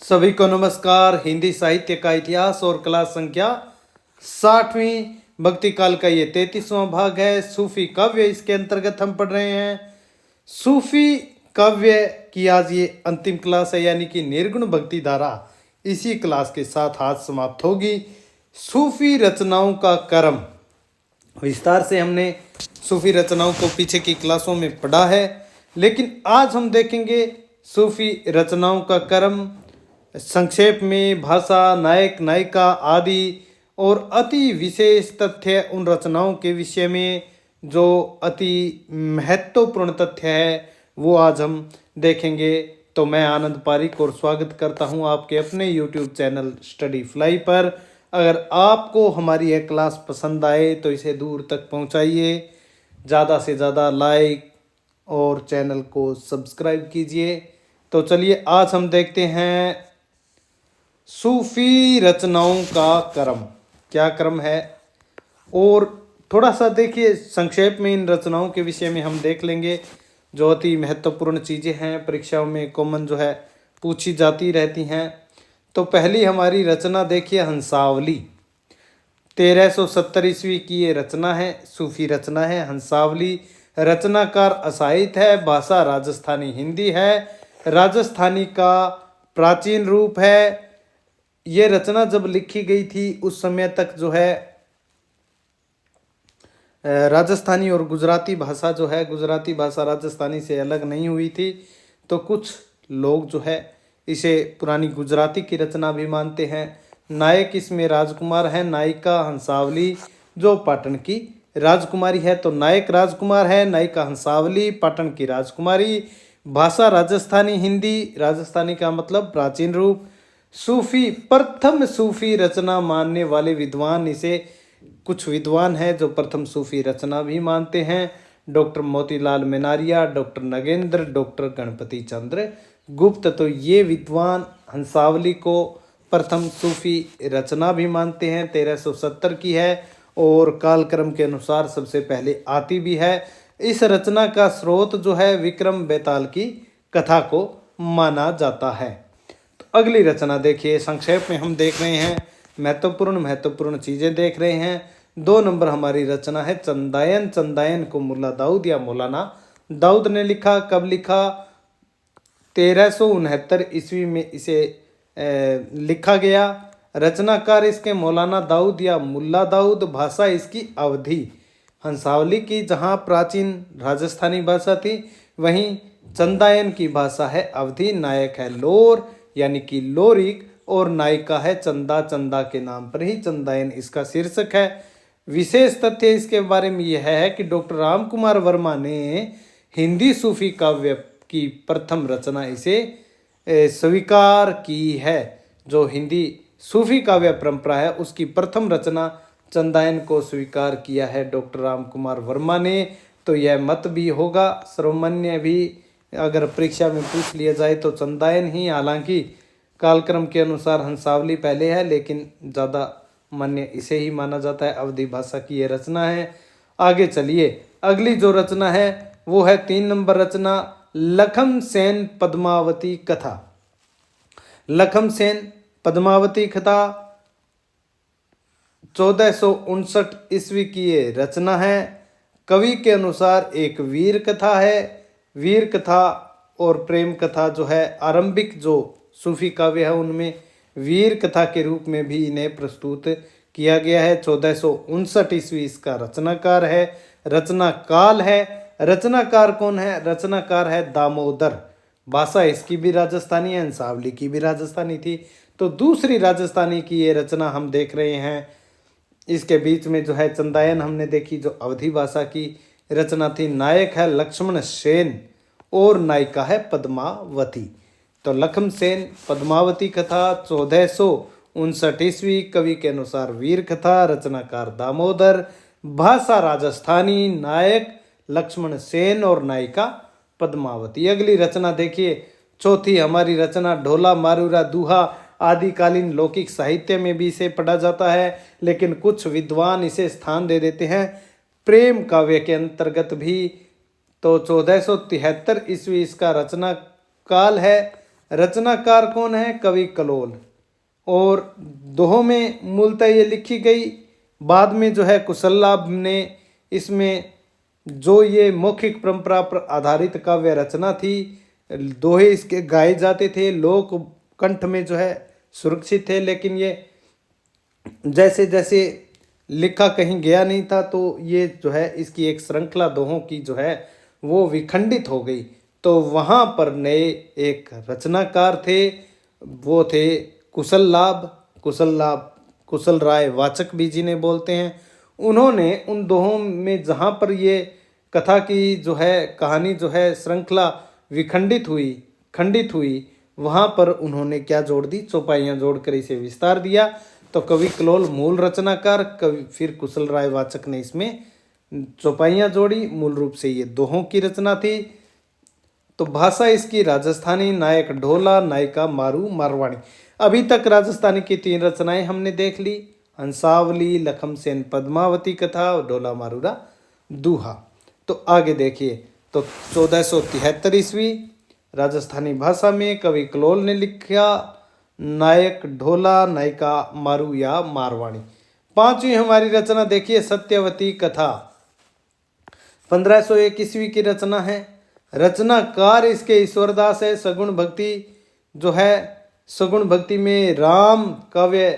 सभी को नमस्कार। हिंदी साहित्य का इतिहास और क्लास संख्या 60वीं भक्ति काल का ये 33वां भाग है। सूफी काव्य इसके अंतर्गत हम पढ़ रहे हैं। सूफी काव्य की आज ये अंतिम क्लास है, यानी कि निर्गुण भक्ति धारा इसी क्लास के साथ आज समाप्त होगी। सूफी रचनाओं का क्रम विस्तार से हमने सूफी रचनाओं को पीछे की क्लासों में पढ़ा है, लेकिन आज हम देखेंगे सूफी रचनाओं का क्रम संक्षेप में, भाषा, नायक नायिका आदि और अति विशेष तथ्य उन रचनाओं के विषय में जो अति महत्वपूर्ण तथ्य है वो आज हम देखेंगे। तो मैं आनंद पारिक और स्वागत करता हूं आपके अपने YouTube चैनल स्टडी फ्लाई पर। अगर आपको हमारी यह क्लास पसंद आए तो इसे दूर तक पहुंचाइए, ज़्यादा से ज़्यादा लाइक और चैनल को सब्सक्राइब कीजिए। तो चलिए आज हम देखते हैं सूफी रचनाओं का क्रम क्या क्रम है, और थोड़ा सा देखिए संक्षेप में इन रचनाओं के विषय में हम देख लेंगे। जो अति महत्वपूर्ण चीज़ें हैं, परीक्षाओं में कॉमन जो है पूछी जाती रहती हैं। तो पहली हमारी रचना देखिए हंसावली, 1370 ईस्वी की ये रचना है, सूफी रचना है हंसावली। रचनाकार असाहित है, भाषा राजस्थानी हिंदी है, राजस्थानी का प्राचीन रूप है। ये रचना जब लिखी गई थी उस समय तक जो है राजस्थानी और गुजराती भाषा जो है, गुजराती भाषा राजस्थानी से अलग नहीं हुई थी। तो कुछ लोग जो है इसे पुरानी गुजराती की रचना भी मानते हैं। नायक इसमें राजकुमार है, नायिका हंसावली जो पाटन की राजकुमारी है। तो नायक राजकुमार है, नायिका हंसावली पाटन की राजकुमारी। भाषा राजस्थानी हिंदी, राजस्थानी का मतलब प्राचीन रूप। सूफी, प्रथम सूफी रचना मानने वाले विद्वान इसे, कुछ विद्वान हैं जो प्रथम सूफी रचना भी मानते हैं। Doctor Motilal Menaria, doctor Nagendra, doctor Ganapati Chandra Gupt. तो ये विद्वान हंसावली को प्रथम सूफी रचना भी मानते हैं। 1370 की है और कालक्रम के अनुसार सबसे पहले आती भी है। इस रचना का स्रोत जो है विक्रम बेताल की कथा को माना जाता है। अगली रचना देखिए, संक्षेप में हम देख रहे हैं, महत्वपूर्ण चीज़ें देख रहे हैं। 2 नंबर हमारी रचना है चंदायन। चंदायन को मुल्ला दाऊद या मौलाना दाऊद ने लिखा। कब लिखा? 1369 ईस्वी में इसे लिखा गया। रचनाकार इसके मौलाना दाऊद या मुल्ला दाऊद। भाषा इसकी अवधी, हंसावली की जहाँ प्राचीन राजस्थानी भाषा थी वहीं चंदायन की भाषा है अवधी। नायक है लोर यानी कि लोरिक और नायिका है चंदा। चंदा के नाम पर ही चंदायन इसका शीर्षक है। विशेष तथ्य इसके बारे में यह है कि डॉक्टर राम कुमार वर्मा ने हिंदी सूफी काव्य की प्रथम रचना इसे स्वीकार की है। जो हिंदी सूफी काव्य परंपरा है उसकी प्रथम रचना चंदायन को स्वीकार किया है डॉक्टर राम कुमार वर्मा ने। तो यह मत भी होगा सर्वमान्य भी, अगर परीक्षा में पूछ लिया जाए तो चंदायन ही। हालांकि कालक्रम के अनुसार हंसावली पहले है, लेकिन ज़्यादा मान्य इसे ही माना जाता है। अवधी भाषा की ये रचना है। आगे चलिए, अगली जो रचना है वो है 3 नंबर रचना लखम सेन पद्मावती कथा। लखम सेन पद्मावती कथा 1459 ईस्वी की ये रचना है। कवि के अनुसार एक वीर कथा है। वीर कथा और प्रेम कथा जो है, आरंभिक जो सूफी काव्य है उनमें वीर कथा के रूप में भी इन्हें प्रस्तुत किया गया है। 1459 ईस्वी इसका रचनाकार है। रचना काल है। रचनाकार कौन है? रचनाकार है दामोदर। भाषा इसकी भी राजस्थानी है, हंसावली की भी राजस्थानी थी। तो दूसरी राजस्थानी की ये रचना हम देख रहे हैं। इसके बीच में जो है चंदायन हमने देखी जो अवधी भाषा की रचना थी। नायक है लक्ष्मण सेन और नायिका है पद्मावती। तो लखम सेन पद्मावती कथा 1459 ईस्वी, कवि के अनुसार वीर कथा, रचनाकार दामोदर, भाषा राजस्थानी, नायक लक्ष्मण सेन और नायिका पद्मावती। अगली रचना देखिए, चौथी हमारी रचना ढोला मारूरा दूहा। आदिकालीन लौकिक साहित्य में भी इसे पढ़ा जाता है, लेकिन कुछ विद्वान इसे स्थान दे देते हैं प्रेम काव्य के अंतर्गत भी। तो 1473 ईस्वी इसका रचना काल है। रचनाकार कौन है? कवि कलोल। और दोहों में मूलतः ये लिखी गई, बाद में जो है कुशललाभ ने इसमें जो ये मौखिक परंपरा पर आधारित काव्य रचना थी, दोहे इसके गाए जाते थे, लोक कंठ में जो है सुरक्षित थे, लेकिन ये जैसे जैसे लिखा कहीं गया नहीं था तो ये जो है इसकी एक श्रृंखला दोहों की जो है वो विखंडित हो गई। तो वहाँ पर नए एक रचनाकार थे, वो थे कुशल राय वाचक भी जिन्हें बोलते हैं। उन्होंने उन दोहों में जहाँ पर ये कथा की जो है कहानी जो है श्रृंखला खंडित हुई, वहाँ पर उन्होंने क्या जोड़ दी? चौपाइयाँ जोड़कर इसे विस्तार दिया। तो कवि कलोल मूल रचनाकार, फिर कुशल राय वाचक ने इसमें चौपाइयाँ जोड़ी। मूल रूप से ये दोहों की रचना थी। तो भाषा इसकी राजस्थानी, नायक ढोला, नायिका मारू मारवाणी। अभी तक राजस्थानी की 3 रचनाएं हमने देख ली, हंसावली, लखमसेन पद्मावती कथा और ढोला मारूरा दूहा। तो आगे देखिए, तो 1473 ईस्वी राजस्थानी भाषा में कवि कलोल ने लिखा नायक ढोला, नायिका मारू या मारवाणी। 5वीं हमारी रचना देखिए सत्यवती कथा, 1501 ईस्वी की रचना है। रचनाकार इसके ईश्वरदास है। सगुण भक्ति जो है, सगुण भक्ति में राम काव्य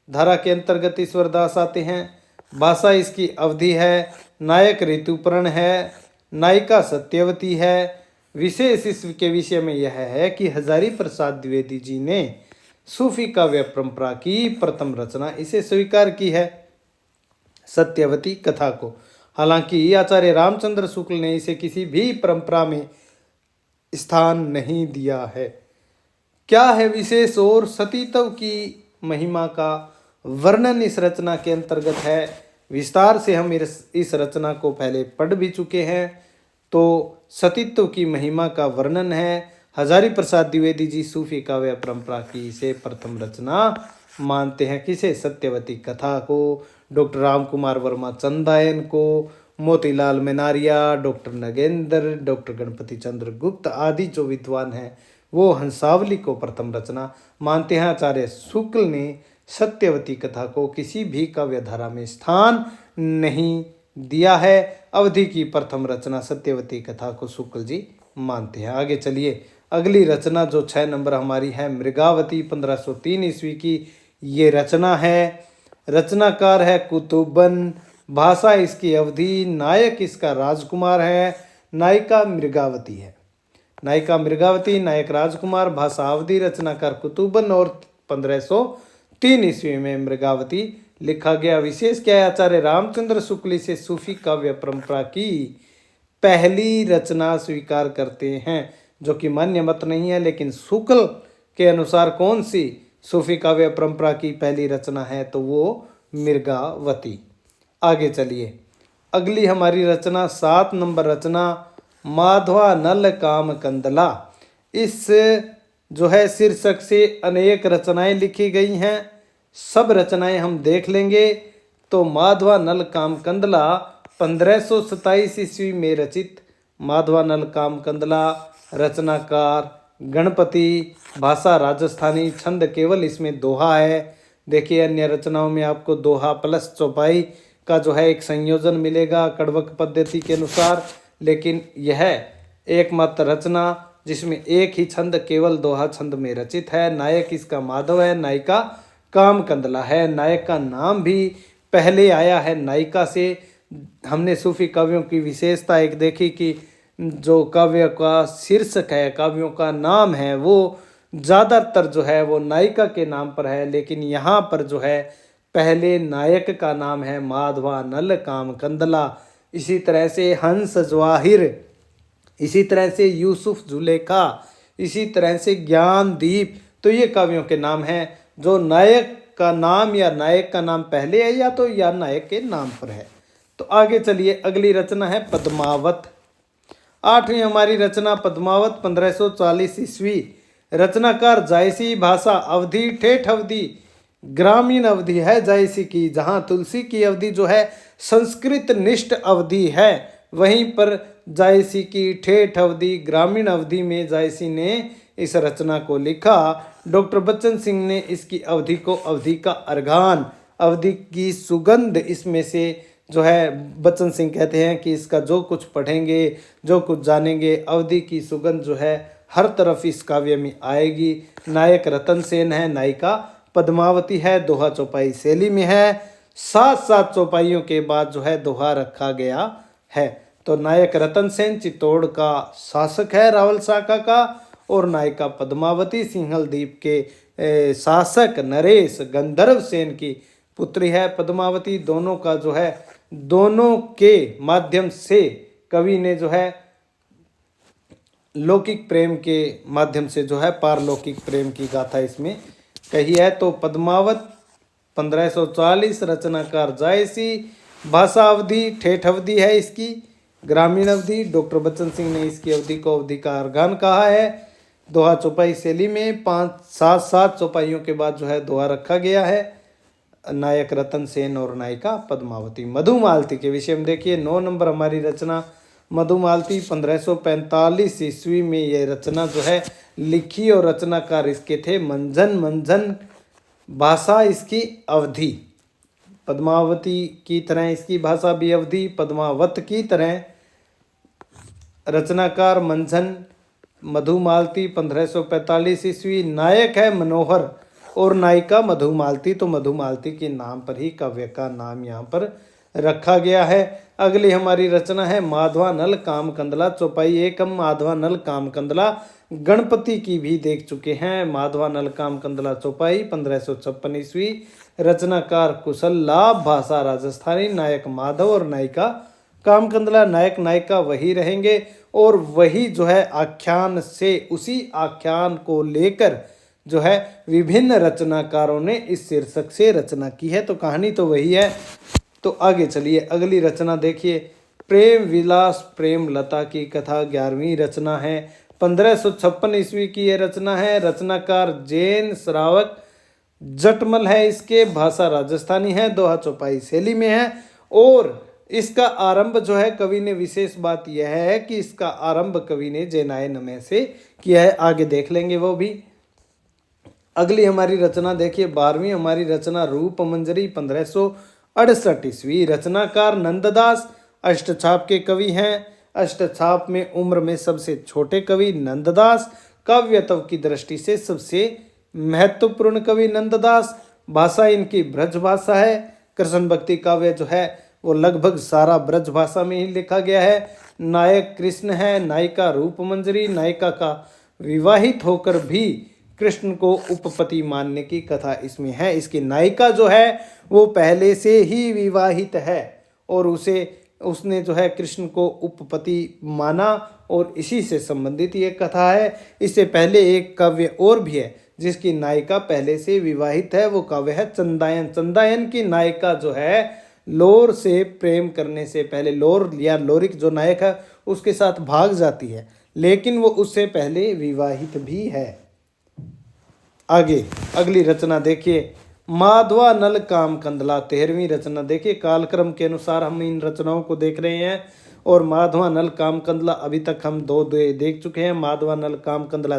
धारा के अंतर्गत ईश्वरदास आते हैं। भाषा इसकी अवधि है, नायक ऋतुपर्ण है, नायिका सत्यवती है। विशेष इसके विषय में यह है कि हजारी प्रसाद द्विवेदी जी ने सूफी काव्य परंपरा की प्रथम रचना इसे स्वीकार की है, सत्यवती कथा को। हालांकि आचार्य रामचंद्र शुक्ल ने इसे किसी भी परंपरा में स्थान नहीं दिया है। क्या है विशेष? और सतीत्व की महिमा का वर्णन इस रचना के अंतर्गत है। विस्तार से हम इस रचना को पहले पढ़ भी चुके हैं। तो सतीत्व की महिमा का वर्णन है। हजारी प्रसाद द्विवेदी जी सूफी काव्य परंपरा की इसे प्रथम रचना मानते हैं। किसे? सत्यवती कथा को। डॉक्टर राम कुमार वर्मा चंदायन को, मोतीलाल मेनारिया, डॉक्टर नगेंद्र, डॉक्टर गणपति चंद्र गुप्त आदि जो विद्वान हैं वो हंसावली को प्रथम रचना मानते हैं। आचार्य शुक्ल ने सत्यवती कथा को किसी भी काव्य धारा में स्थान नहीं दिया है। अवधि की प्रथम रचना सत्यवती कथा को शुक्ल जी मानते हैं। आगे चलिए, अगली रचना जो 6 नंबर हमारी है मृगावती, 1503 ईस्वी की ये रचना है। रचनाकार है कुतुबन। भाषा इसकी अवधि, नायक इसका राजकुमार है, नायिका मृगावती है। नायिका मृगावती, नायक राजकुमार। भाषा अवधि, रचनाकार कुतुबन और 1503 ईस्वी में मृगावती लिखा गया। विशेष क्या है? आचार्य रामचंद्र शुक्ल से सूफी काव्य परंपरा की पहली रचना स्वीकार करते हैं, जो कि मान्य मत नहीं है। लेकिन शुक्ल के अनुसार कौन सी सूफी काव्य परंपरा की पहली रचना है? तो वो मृगावती। आगे चलिए, अगली हमारी रचना 7 नंबर रचना माधवा नल काम कंदला। इस जो है शीर्षक से अनेक रचनाएं लिखी गई हैं। सब रचनाएं हम देख लेंगे। तो माधवा नल काम कंदला 1527 ईस्वी में रचित। माधवा नल काम कंदला, रचनाकार गणपति। भाषा राजस्थानी, छंद केवल इसमें दोहा है। देखिए अन्य रचनाओं में आपको दोहा प्लस चौपाई का जो है एक संयोजन मिलेगा कड़वक पद्धति के अनुसार, लेकिन यह एकमात्र रचना जिसमें एक ही छंद केवल दोहा छंद में रचित है। नायक इसका माधव है, नायिका काम कंदला है। नायक का नाम भी पहले आया है नायिका से। हमने सूफी काव्यों की विशेषता एक देखी कि जो काव्य का शीर्षक है, काव्यों का नाम है, वो ज़्यादातर जो है वो नायिका के नाम पर है। लेकिन यहाँ पर जो है पहले नायक का नाम है माधवा नल काम कंदला। इसी तरह से हंस जवाहिर, इसी तरह से यूसुफ जुलेखा, इसी तरह से ज्ञानदीप। तो ये काव्यों के नाम हैं जो नायक का नाम या नायक का नाम पहले है या नायक के नाम पर है। तो आगे चलिए, अगली रचना है पद्मावत। 8वीं हमारी रचना पद्मावत, 1540 ईस्वी। रचनाकार जायसी। भाषा अवधि, ठेठ अवधि, ग्रामीण अवधि है जायसी की। जहाँ तुलसी की अवधि जो है संस्कृत निष्ठ अवधि है, वहीं पर जायसी की ठेठ अवधि, ग्रामीण अवधि में जायसी ने इस रचना को लिखा। डॉक्टर बच्चन सिंह ने इसकी अवधि को अवधि का अर्गान, अवधि की सुगंध इसमें से जो है बच्चन सिंह कहते हैं कि इसका जो कुछ पढ़ेंगे, जो कुछ जानेंगे, अवधि की सुगंध जो है हर तरफ इस काव्य में आएगी। नायक रतन सेन है, नायिका पद्मावती है, दोहा चौपाई शैली में है। 7 चौपाइयों के बाद जो है दोहा रखा गया है। तो नायक रतन सेन चित्तौड़ का शासक है रावल शाखा का, और नायिका पद्मावती सिंहल द्वीप के शासक नरेश गंधर्व सेन की पुत्री है पद्मावती। दोनों का जो है, दोनों के माध्यम से कवि ने जो है लौकिक प्रेम के माध्यम से जो है पारलौकिक प्रेम की गाथा इसमें कही है। तो पद्मावत 1540, रचनाकार जायसी, भाषा अवधि ठेठ अवधि है इसकी, ग्रामीण अवधि। डॉक्टर बच्चन सिंह ने इसकी अवधि को अवधि का अर्गान कहा है। दोहा चौपाई शैली में 7 चौपाइयों के बाद जो है दोहा रखा गया है। नायक रतन सेन और नायिका पद्मावती। मधुमालती के विषय में देखिए, 9 नंबर हमारी रचना मधुमालती 1545 ईस्वी में ये रचना जो है लिखी, और रचनाकार इसके थे मंझन। मंझन भाषा इसकी अवधि, पद्मावती की तरह इसकी भाषा भी अवधि, पद्मावत की तरह। रचनाकार मंझन, मधुमालती 1545 ईस्वी। नायक है मनोहर और नायिका मधुमालती। तो मधुमालती के नाम पर ही काव्य का नाम यहाँ पर रखा गया है। अगली हमारी रचना है माधवानल कामकंदला, चौपाई 1 हम माधवानल कामकंदला गणपति की भी देख चुके हैं। माधवानल कामकंदला चौपाई 1556 ईस्वी। रचनाकार कुशल लाभ, भाषा राजस्थानी, नायक माधव और नायिका कामकंदला। नायक नायिका वही रहेंगे, और वही जो है आख्यान से, उसी आख्यान को लेकर जो है विभिन्न रचनाकारों ने इस शीर्षक से रचना की है। तो कहानी तो वही है। तो आगे चलिए, अगली रचना देखिए, प्रेम विलास प्रेम लता की कथा 11वीं रचना है। 1556 ईस्वी की यह रचना है। रचनाकार जैन श्रावक जटमल है इसके, भाषा राजस्थानी है, दोहा चौपाई शैली में है। और इसका आरंभ जो है कवि ने, विशेष बात यह है कि इसका आरंभ कवि ने जैनाय नमे से किया है। आगे देख लेंगे वो भी। अगली हमारी रचना देखिए, 12वीं हमारी रचना रूप मंजरी 1568 ईस्वी। रचनाकार नंददास, अष्टछाप के कवि हैं। अष्टछाप में उम्र में सबसे छोटे कवि नंददास, काव्यत्व की दृष्टि से सबसे महत्वपूर्ण कवि नंददास। भाषा इनकी ब्रज भाषा है। कृष्ण भक्ति काव्य जो है वो लगभग सारा ब्रज भाषा में ही लिखा गया है। नायक कृष्ण है, नायिका रूप मंजरी। नायिका का विवाहित होकर भी कृष्ण को उपपति मानने की कथा इसमें है। इसकी नायिका जो है वो पहले से ही विवाहित है, और उसने जो है कृष्ण को उपपति माना, और इसी से संबंधित ये कथा है। इससे पहले एक काव्य और भी है जिसकी नायिका पहले से विवाहित है, वो काव्य है चंदायन। चंदायन की नायिका जो है लोर से प्रेम करने से पहले, लोर या लोरिक जो नायक है उसके साथ भाग जाती है, लेकिन वो उससे पहले विवाहित भी है। आगे अगली रचना देखिए, माधवानल कामकंदला 13वीं रचना देखिए। कालक्रम के अनुसार हम इन रचनाओं को देख रहे हैं, और माधवानल कामकंदला अभी तक हम दो देख चुके हैं। माधवानल कामकंदला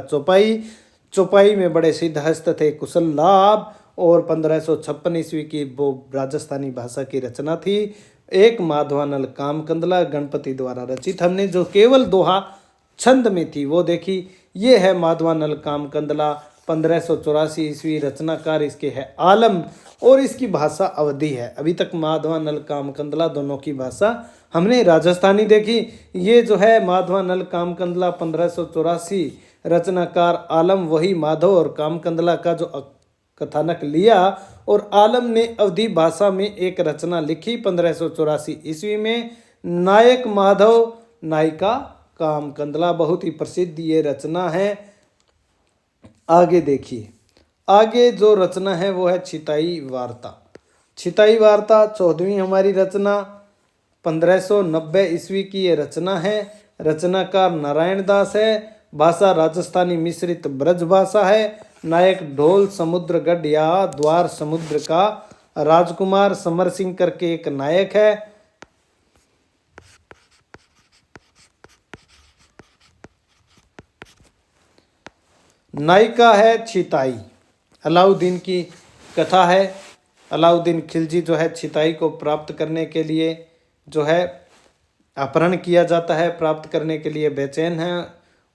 चौपाई में बड़े सिद्धहस्त थे कुशल लाभ, और 1556 ईस्वी की वो राजस्थानी भाषा की रचना थी। एक माधवानल कामकंदला गणपति द्वारा रचित, हमने जो केवल दोहा छंद में थी वो देखी। ये है माधवानल कामकंदला 1584 ईस्वी। रचनाकार इसके है आलम, और इसकी भाषा अवधि है। अभी तक माधवानल कामकंदला दोनों की भाषा हमने राजस्थानी देखी। ये जो है माधवानल कामकंदला 1584, रचनाकार आलम वही माधव और कामकंदला का जो कथानक लिया, और आलम ने अवधी भाषा में एक रचना लिखी 1584 ईस्वी में। नायक माधव, नायिका कामकंदला, बहुत ही प्रसिद्ध ये रचना है। आगे देखिए, आगे जो रचना है वो है छिताई वार्ता। छिताई वार्ता 14वीं हमारी रचना, 1590 ईस्वी की ये रचना है। रचनाकार नारायण दास है। भाषा राजस्थानी मिश्रित ब्रज भाषा है। नायक ढोल समुद्रगढ़ या द्वार समुद्र का राजकुमार समर सिंह करके एक नायक है। नायिका है छिताई। अलाउद्दीन की कथा है। अलाउद्दीन खिलजी जो है छिताई को प्राप्त करने के लिए जो है अपहरण किया जाता है, प्राप्त करने के लिए बेचैन है,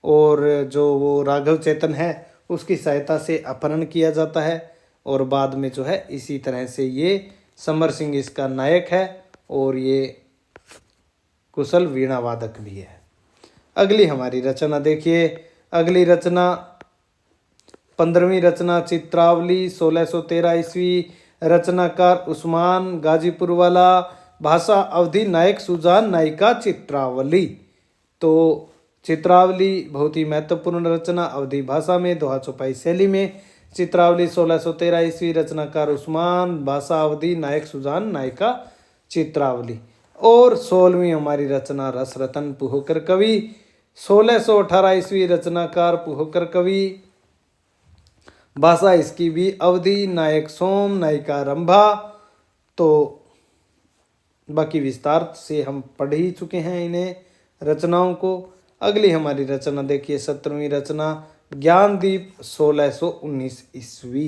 और जो वो राघव चेतन है उसकी सहायता से अपहरण किया जाता है, और बाद में जो है इसी तरह से ये समर सिंह इसका नायक है, और ये कुशल वीणा वादक भी है। अगली हमारी रचना देखिए। अगली रचना 15वीं रचना चित्रावली 1613 ईस्वी। रचनाकार उस्मान गाजीपुर वाला। भाषा अवधी, नायक सुजान, नायिका चित्रावली। तो चित्रावली बहुत ही महत्वपूर्ण रचना, अवधी भाषा में, दोहा चौपाई शैली में। चित्रावली 1613 ईस्वी। रचनाकार उस्मान, भाषा अवधी, नायक सुजान, नायिका चित्रावली। और 16वीं हमारी रचना रस रतन पुहोकर कवि 1618 ईस्वी। रचनाकार पुहोकर कवि। भाषा इसकी भी अवधि, नायक सोम, नायिका रंभा। तो बाकी विस्तार से हम पढ़ ही चुके हैं इन्हें रचनाओं को। अगली हमारी रचना देखिए 17वीं रचना ज्ञानदीप 1619 ईस्वी।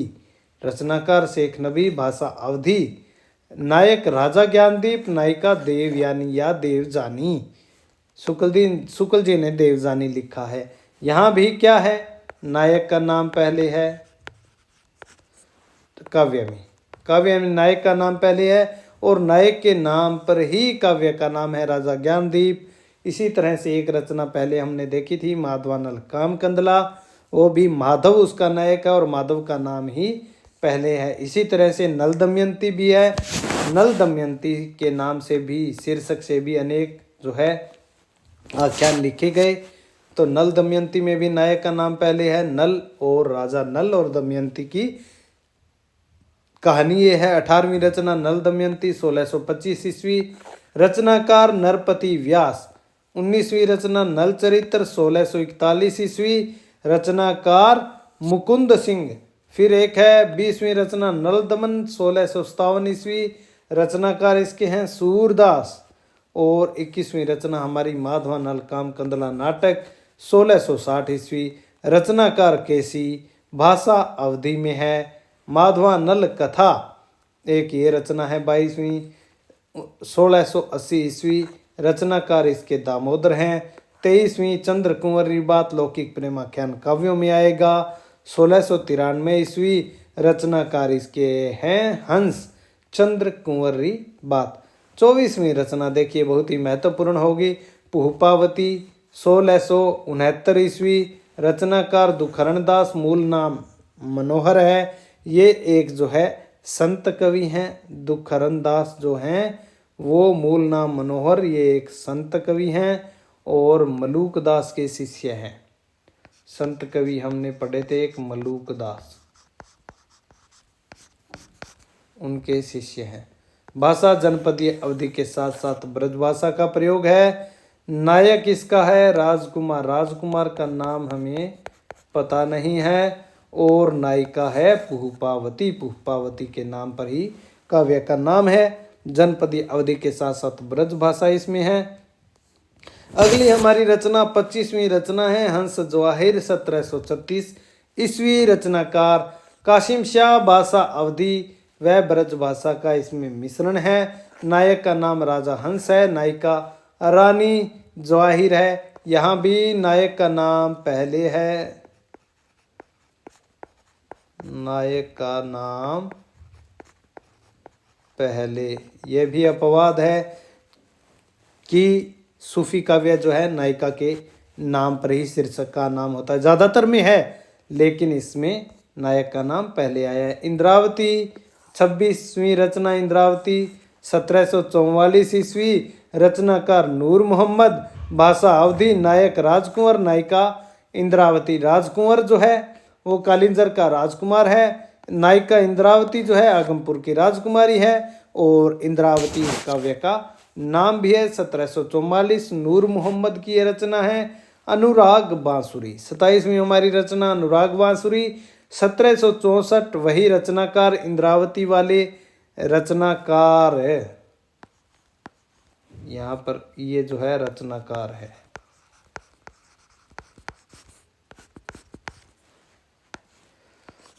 रचनाकार शेख नबी। भाषा अवधि, नायक राजा ज्ञानदीप, नायिका देवयानी या देवजानी। शुक्ल जी ने देवजानी लिखा है। यहाँ भी क्या है, नायक का नाम पहले है। काव्य में नायक का नाम पहले है, और नायक के नाम पर ही काव्य का नाम है राजा ज्ञानदीप। इसी तरह से एक रचना पहले हमने देखी थी माधवानल काम कंदला, वो भी माधव उसका नायक है और माधव का नाम ही पहले है। इसी तरह से नल दमयंती भी है। नल दमयंती के नाम से भी, शीर्षक से भी अनेक जो है आख्यान लिखे गए। तो नल दमयंती में भी नायक का नाम पहले है। नल और राजा नल और दमयंती की कहानी ये है। 18वीं रचना नल दमयंती 1625 ईस्वी। रचनाकार नरपति व्यास। 19वीं रचना नल चरित्र 1641 ईस्वी। रचनाकार मुकुंद सिंह। फिर एक है 20वीं रचना नल दमन 1657 ईस्वी। रचनाकार इसके हैं सूरदास। और 21वीं रचना हमारी माधवा नल काम कंदला नाटक 1660 ईस्वी। रचनाकार केसी। भाषा अवधि में है। माधवा नल कथा एक ये रचना है 22वीं 1680 ईस्वी। रचनाकार इसके दामोदर हैं। 23वीं चंद्र कुंवरी बात लौकिक प्रेमाख्यान काव्यों में आएगा 1693 ईस्वी। रचनाकार इसके हैं हंस चंद्र कुंवरी बात। 24वीं रचना देखिए बहुत ही महत्वपूर्ण होगी पुहपावती 1669 ईस्वी। रचनाकार दुखरण दास, मूल नाम मनोहर है। ये एक जो है संत कवि हैं। दुखरण दास जो हैं वो मूल नाम मनोहर, ये एक संत कवि हैं और मलूक दास के शिष्य हैं। संत कवि हमने पढ़े थे एक मलूक दास, उनके शिष्य हैं। भाषा जनपदीय अवधि के साथ साथ ब्रजभाषा का प्रयोग है। नायक इसका है राजकुमार। राजकुमार का नाम हमें पता नहीं है। और नायिका है पुहपावती। पुहपावती के नाम पर ही काव्य का नाम है। जनपदीय अवधि के साथ साथ ब्रजभाषा इसमें है। अगली हमारी रचना 25वीं रचना है हंस जवाहिर 1736 ईस्वी। रचनाकार कासिम शाह। भाषा अवधि व ब्रजभाषा का इसमें मिश्रण है। नायक का नाम राजा हंस है, नायिका रानी जवाहिर है। यहाँ भी नायक का नाम पहले है। नायक का नाम पहले। यह भी अपवाद है कि सूफी काव्य जो है नायिका के नाम पर ही शीर्षक का नाम होता है। ज़्यादातर में है लेकिन इसमें नायक का नाम पहले आया है। इंद्रावती 26वीं रचना इंद्रावती 1744 ईस्वी। रचनाकार नूर मोहम्मद। भाषा अवधि, नायक राजकुंवर, नायिका इंद्रावती। राजकुंवर जो है वो कालिंजर का राजकुमार है। नायिका इंद्रावती जो है आगमपुर की राजकुमारी है। और इंद्रावती इस काव्य का नाम भी है। 1744 नूर मोहम्मद की यह रचना है। अनुराग बांसुरी 27वीं हमारी रचना अनुराग बांसुरी 1764। वही रचनाकार इंद्रावती वाले रचनाकार है। यहाँ पर ये जो है रचनाकार है।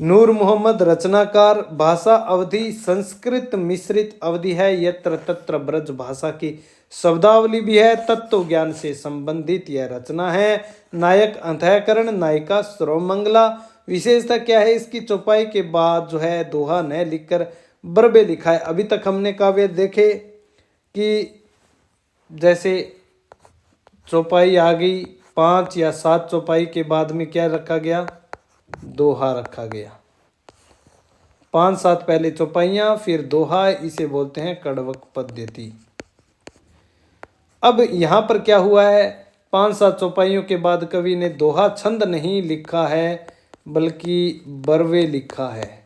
नूर मोहम्मद रचनाकार। भाषा अवधि संस्कृत मिश्रित अवधि है। यत्र तत्र ब्रज भाषा की शब्दावली भी है। तत्व ज्ञान से संबंधित यह रचना है। नायक अंतःकरण, नायिका सर्वमंगला। विशेषता क्या है इसकी? चौपाई के बाद जो है दोहा न लिखकर बरबे लिखा है। अभी तक हमने काव्य देखे कि जैसे चौपाई आ गई, 5 या 7 चौपाई के बाद में क्या रखा गया? दोहा रखा गया। 5-7 पहले चौपाइयां, फिर दोहा, इसे बोलते हैं कड़वक पद्धति। अब यहाँ पर क्या हुआ है? 5-7 चौपाइयों के बाद कवि ने दोहा छंद नहीं लिखा है बल्कि बरवे लिखा है।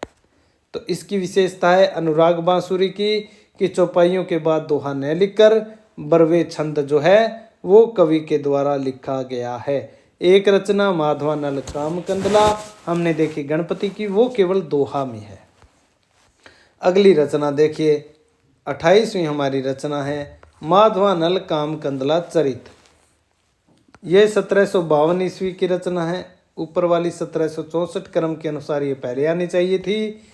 तो इसकी विशेषता है अनुराग बांसुरी की कि चौपाइयों के बाद दोहा न लिखकर बरवे छंद जो है वो कवि के द्वारा लिखा गया है। एक रचना माधवानल कामकंदला हमने देखी गणपति की, वो केवल दोहा में है। अगली रचना देखिए, 28वीं हमारी रचना है माधवानल कामकंदला चरित। ये 1752 ईस्वी की रचना है। ऊपर वाली 1764 क्रम के अनुसार ये पहले आनी चाहिए थी।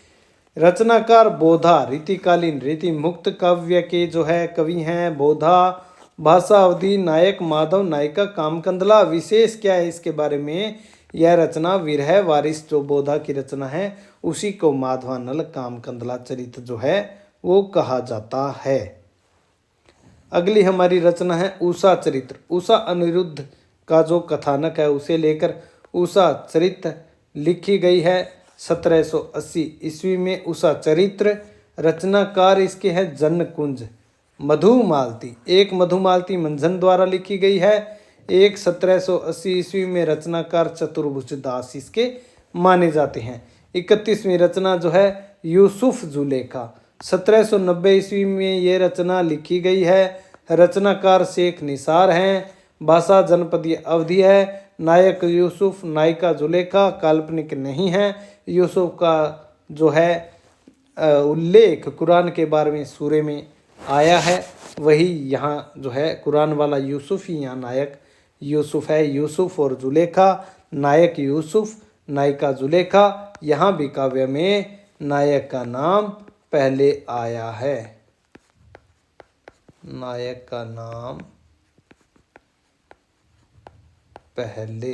रचनाकार बोधा, रीतिकालीन रीति मुक्त काव्य के जो है कवि हैं बोधा। भाषा अवधि नायक माधव, नायिका कामकंदला। विशेष क्या है इसके बारे में? यह रचना विरह वारिस जो बोधा की रचना है उसी को माधवानल कामकंदला चरित जो है वो कहा जाता है। अगली हमारी रचना है उषा चरित्र। उषा अनिरुद्ध का जो कथानक है उसे लेकर उषा चरित्र लिखी गई है 1780 ईस्वी में। उषा चरित्र रचनाकार इसके हैं जनकुंज मधुमालती। एक मधुमालती मंझन द्वारा लिखी गई है। एक 1780 ईस्वी में रचनाकार चतुर्भुज दास इसके माने जाते हैं। 31वीं रचना जो है यूसुफ जुलेखा, 1790 ईस्वी में ये रचना लिखी गई है। रचनाकार शेख निसार हैं। भाषा जनपदीय अवधि है। नायक यूसुफ, नायिका जुलेखा। काल्पनिक नहीं है। यूसुफ का जो है उल्लेख कुरान के 12वें सूरे में आया है। वही यहाँ जो है कुरान वाला यूसुफ ही यहाँ नायक यूसुफ है। यूसुफ और जुलेखा, नायक यूसुफ, नायिका जुलेखा। यहाँ भी काव्य में नायक का नाम पहले आया है। नायक का नाम पहले,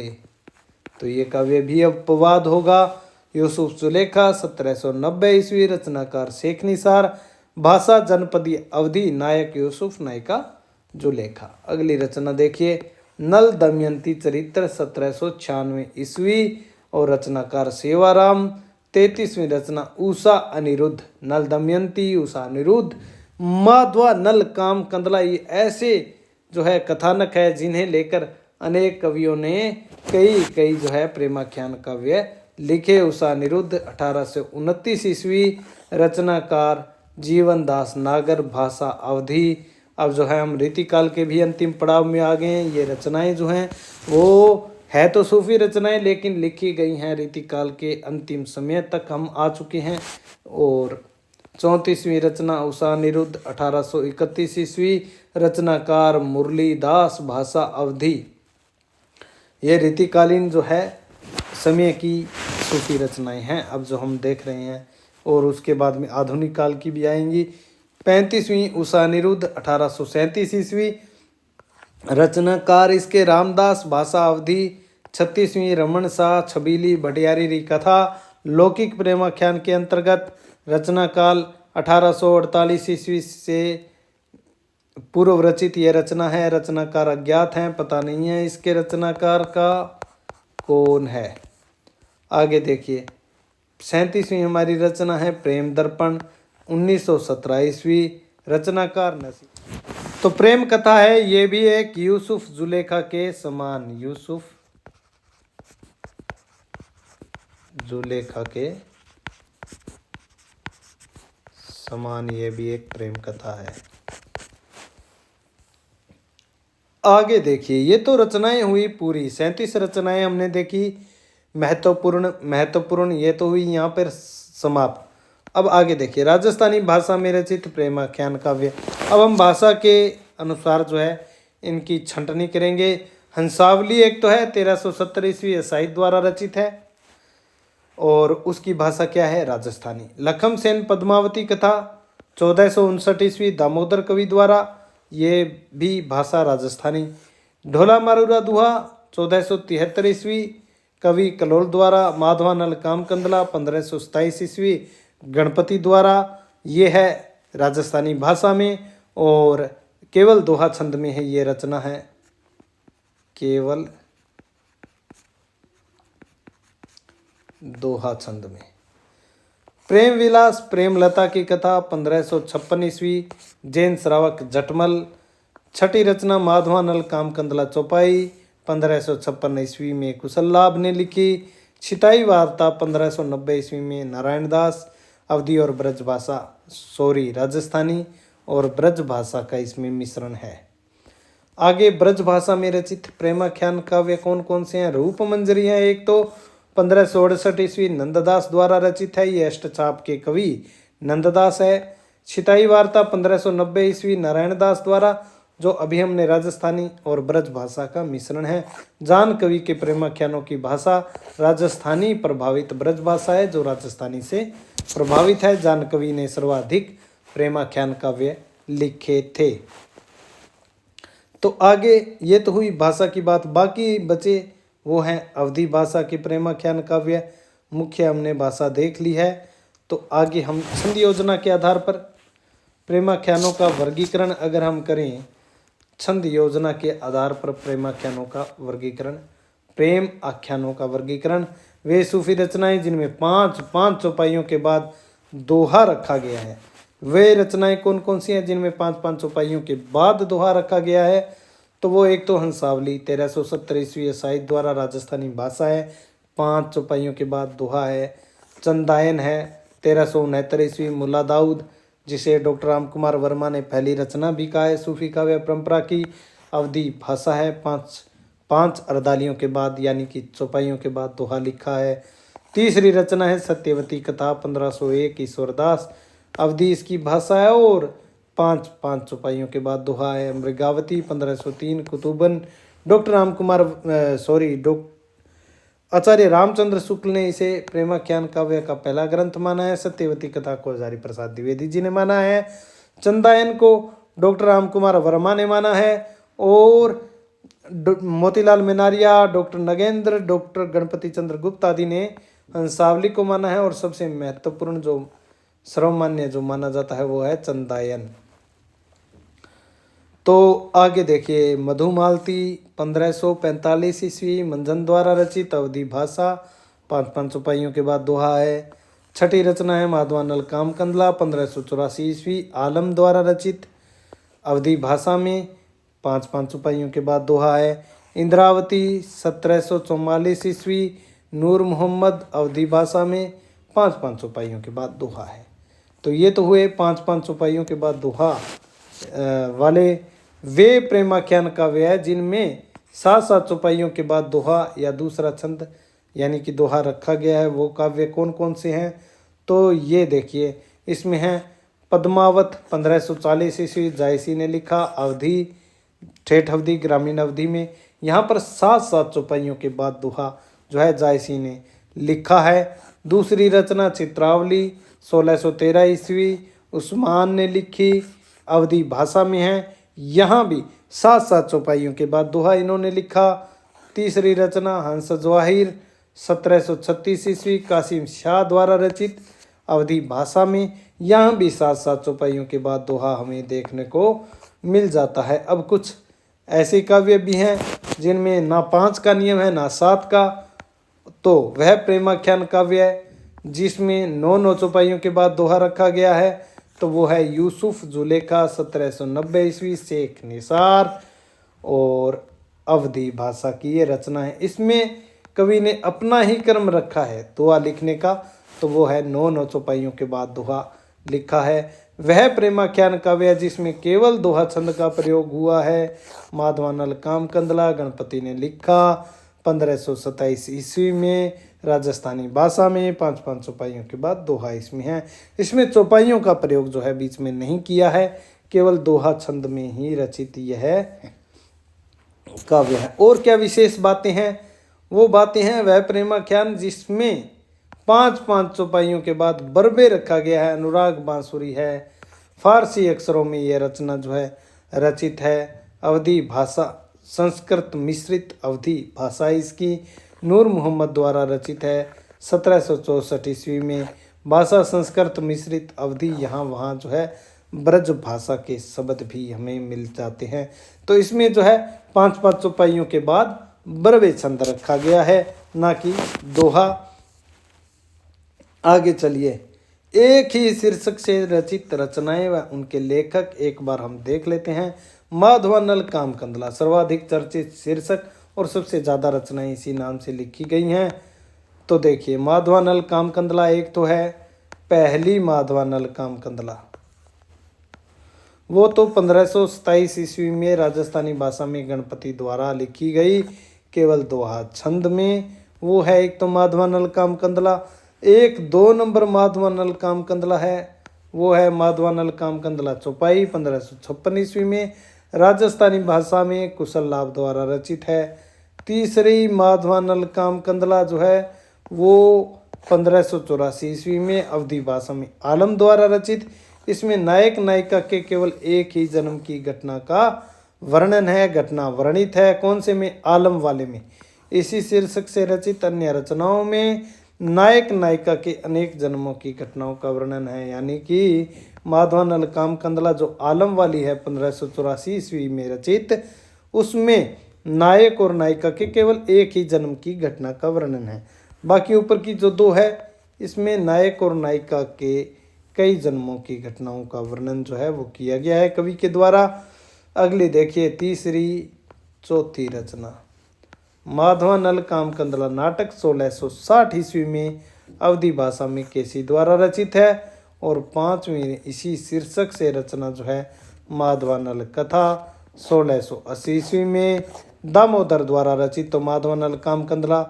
तो ये काव्य भी अपवाद होगा। यूसुफ जुलेखा 1790 ईस्वी। रचनाकार शेख निसार। भाषा जनपदीय अवधि नायक यूसुफ, नायिका जुलेखा। अगली रचना देखिए नल दमयंती चरित्र 1796 ईस्वी और रचनाकार सेवाराम। 33वीं रचना उषा अनिरुद्ध। नल दमयंती, उषा अनिरुद्ध, माधवा नल कामकंदला, ये ऐसे जो है कथानक है जिन्हें लेकर अनेक कवियों ने कई जो है प्रेमाख्यान काव्य लिखे। उषा अनिरुद्ध 1829 ईस्वी। रचनाकार जीवन दास नागर। भाषा अवधि, अब जो है हम रीतिकाल के भी अंतिम पड़ाव में आ गए हैं। ये रचनाएं जो हैं वो है तो सूफी रचनाएं लेकिन लिखी गई हैं रीतिकाल के अंतिम समय तक हम आ चुके हैं। और 34वीं रचना उषा अनिरुद्ध 1831 ईस्वी। रचनाकार मुरली दास। भाषा अवधि, ये रीतिकालीन जो है समय की सूफी रचनाएं हैं अब जो हम देख रहे हैं। और उसके बाद में आधुनिक काल की भी आएंगी। 35वीं उषा अनिरुद्ध 1837 ईस्वी। रचनाकार इसके रामदास। भाषा अवधि 36वीं रमन शाह छबीली भटियारी कथा लौकिक प्रेमाख्यान के अंतर्गत। रचना काल 1848 ईस्वी से पूर्व रचित यह रचना है। रचनाकार अज्ञात हैं, पता नहीं है इसके रचनाकार का कौन है। आगे देखिए 37वीं हमारी रचना है प्रेम दर्पण 1917 ईस्वी। रचनाकार नसीब। तो प्रेम कथा है, ये भी एक यूसुफ जुलेखा के समान। यूसुफ जुलेखा के समान ये भी एक प्रेम कथा है। आगे देखिए, ये तो रचनाएं हुई पूरी 37 रचनाएं हमने देखी महत्वपूर्ण ये तो हुई यहाँ पर समाप्त। अब आगे देखिए राजस्थानी भाषा में रचित प्रेमाख्यान काव्य। अब हम भाषा के अनुसार जो है इनकी छंटनी करेंगे। हंसावली एक तो है 1370 ईस्वी ईसाई द्वारा रचित है। और उसकी भाषा क्या है? राजस्थानी। लखम सेन पद्मावती कथा 1459 ईस्वी दामोदर कवि द्वारा, ये भी भाषा राजस्थानी। ढोला मारूरा दुहा 1473 ईस्वी कवि कलोल द्वारा। माधवानल कामकंदला 1527 ईस्वी गणपति द्वारा, ये है राजस्थानी भाषा में और केवल दोहा छंद में है ये रचना है, केवल दोहा छंद में। प्रेम विलास प्रेमलता की कथा 1556 ईस्वी जैन श्रावक जटमल। छठी रचना माधवानल कामकंदला चौपाई 1556 ईस्वी में कुशल लाभ ने लिखी। छिताई वार्ता 1590 ईस्वी में नारायण दास। अवधी और ब्रज भाषा सौरी राजस्थानी और ब्रज भाषा का इसमें मिश्रण है। आगे ब्रज भाषा में रचित प्रेमाख्यान काव्य कौन कौन से हैं? रूप मंजरी है एक तो 1568 ईस्वी नंददास द्वारा रचित है, ये अष्टचाप के कवि नंददास है। छिताई वार्ता 1590 ईस्वी नारायण दास द्वारा, जो अभी हमने राजस्थानी और ब्रज भाषा का मिश्रण है। जान कवि के प्रेमाख्यानों की भाषा राजस्थानी प्रभावित ब्रज भाषा है, जो राजस्थानी से प्रभावित है। जान कवि ने सर्वाधिक प्रेमाख्यान काव्य लिखे थे। तो आगे ये तो हुई भाषा की बात, बाकी बचे वो हैं अवधी भाषा की प्रेमाख्यान काव्य। मुख्य हमने भाषा देख ली है, तो आगे हम छंद योजना के आधार पर प्रेमाख्यानों का वर्गीकरण अगर हम करें, छंद योजना के आधार पर प्रेमाख्यानों का वर्गीकरण, प्रेम आख्यानों का वर्गीकरण, वे सूफी रचनाएं जिनमें पांच चौपाइयों के बाद दोहा रखा गया है। वे रचनाएं कौन कौन सी हैं जिनमें 5 चौपाइयों के बाद दोहा रखा गया है? तो वो एक तो हंसावली 1370 ईस्वी साहित्य द्वारा राजस्थानी भाषा है, 5 चौपाइयों के बाद दोहा है। चंदायन है 1369 ईस्वी मुल्ला दाऊद, जिसे डॉक्टर राम कुमार वर्मा ने पहली रचना भी कहा है सूफी काव्य परंपरा की। अवधी भाषा है, पांच अर्दालियों के बाद यानी कि चौपाइयों के बाद दोहा लिखा है। तीसरी रचना है सत्यवती कथा 1501 ईश्वरदास, अवधी इसकी भाषा है और पांच चौपाइयों के बाद दोहा है। मृगावती 1503 कुतुबन, डॉक्टर राम कुमार आचार्य रामचंद्र शुक्ल ने इसे प्रेमाख्यान काव्य का पहला ग्रंथ माना है। सत्यवती कथा को हजारी प्रसाद द्विवेदी जी ने माना है। चंदायन को डॉक्टर राम कुमार वर्मा ने माना है और मोतीलाल मेनारिया, डॉक्टर नगेंद्र, डॉक्टर गणपति चंद्र गुप्त आदि ने हंसावली को माना है और सबसे महत्वपूर्ण जो सर्वमान्य जो माना जाता है वो है चंदायन। तो आगे देखिए मधुमालती 1545 ईस्वी मंजन द्वारा रचित, अवधी भाषा, 5 चौपाइयों के बाद दोहा है। छठी रचना है माधवानल कामकंदला 1584 ईस्वी आलम द्वारा रचित, अवधी भाषा में 5 चौपाइयों के बाद दोहा है। इंद्रावती 1744 ईस्वी नूर मोहम्मद, अवधी भाषा में 5 चौपाइयों के बाद दोहा है। तो ये तो हुए 5 चौपाइयों के बाद दोहा वाले वे प्रेमाख्यान काव्य है जिनमें 7 चौपाइयों के बाद दोहा या दूसरा छंद यानी कि दोहा रखा गया है। वो काव्य कौन कौन से हैं? तो ये देखिए, इसमें है पद्मावत 1540 ईस्वी जायसी ने लिखा, अवधी ठेठ अवधी ग्रामीण अवधि में, यहाँ पर 7 चौपाइयों के बाद दोहा जो है जायसी ने लिखा है। दूसरी रचना चित्रावली 1613 ईस्वी उस्मान ने लिखी, अवधी भाषा में है, यहाँ भी 7 चौपाइयों के बाद दोहा इन्होंने लिखा। तीसरी रचना हंस जवाहिर 1736 ईस्वी कासिम शाह द्वारा रचित, अवधी भाषा में, यहाँ भी 7 चौपाइयों के बाद दोहा हमें देखने को मिल जाता है। अब कुछ ऐसे काव्य भी हैं जिनमें ना 5 का नियम है ना 7 का, तो वह प्रेमाख्यान काव्य है जिसमें 9 चौपाइयों के बाद दोहा रखा गया है, तो वो है यूसुफ जुलेखा 1790 ईस्वी शेख निसार और अवधी भाषा की ये रचना है। इसमें कवि ने अपना ही क्रम रखा है दोहा लिखने का, तो वो है 9 चौपाइयों के बाद दोहा लिखा है। वह प्रेमाख्यान काव्य जिसमें केवल दोहा छंद का प्रयोग हुआ है माधवानल कामकंदला गणपति ने लिखा 1527 ईस्वी में राजस्थानी भाषा में, 5 चौपाइयों के बाद दोहा इसमें है। इसमें चौपाइयों का प्रयोग जो है बीच में नहीं किया है, केवल दोहा छंद में ही रचित यह काव्य है। और क्या विशेष बातें हैं? वो बातें हैं वह प्रेमाख्यान जिसमें 5-5 चौपाइयों के बाद बरबे रखा गया है। अनुराग बांसुरी है। फारसी अक्षरों में ये रचना जो है रचित है। अवधी भाषा, संस्कृत मिश्रित अवधी भाषा इसकी नूर मोहम्मद द्वारा रचित है। 1764 ईस्वी में भाषा संस्कृत मिश्रित अवधी। यहाँ वहाँ जो है ब्रज भाषा के शब्द भी हमें मिल जाते हैं। तो इसमें जो है 5-5 चौपाइयों के बाद बरबे छंद रखा गया है, ना कि दोहा। आगे चलिए, एक ही शीर्षक से रचित रचनाएं व उनके लेखक एक बार हम देख लेते हैं। माधवानल कामकंदला सर्वाधिक चर्चित शीर्षक और सबसे ज़्यादा रचनाएं इसी नाम से लिखी गई हैं। तो देखिए, माधवानल कामकंदला एक तो है पहली माधवानल कामकंदला, वो तो 1527 ईस्वी में राजस्थानी भाषा में गणपति द्वारा लिखी गई, केवल दोहा छंद में। वो है एक तो माधवानल कामकंदला। एक 2 नंबर माधवानल कामकंदला है, वो है माधवानल कामकंदला चौपाई 1556 ईस्वी में राजस्थानी भाषा में कुशल लाभ द्वारा रचित है। तीसरी माधवानल कामकंदला जो है वो 1584 ईस्वी में अवधी भाषा में आलम द्वारा रचित। इसमें नायक नायिका के केवल एक ही जन्म की घटना का वर्णन है, घटना वर्णित है। कौन से में? आलम वाले में। इसी शीर्षक से रचित अन्य रचनाओं में नायक नायिका के अनेक जन्मों की घटनाओं का वर्णन है। यानी कि माधवानल कामकंदला जो आलम वाली है 1584 ईस्वी में रचित, उसमें नायक और नायिका के केवल एक ही जन्म की घटना का वर्णन है। बाकी ऊपर की जो 2 है, इसमें नायक और नायिका के कई जन्मों की घटनाओं का वर्णन जो है वो किया गया है कवि के द्वारा। अगली देखिए, तीसरी चौथी रचना माधवानल कामकंदला नाटक 1660 ईस्वी में अवधी भाषा में केसी द्वारा रचित है। और 5वीं इसी शीर्षक से रचना जो है माधवानल कथा 1680 ईस्वी में दामोदर द्वारा रचित। तो माधवानल कामकंदला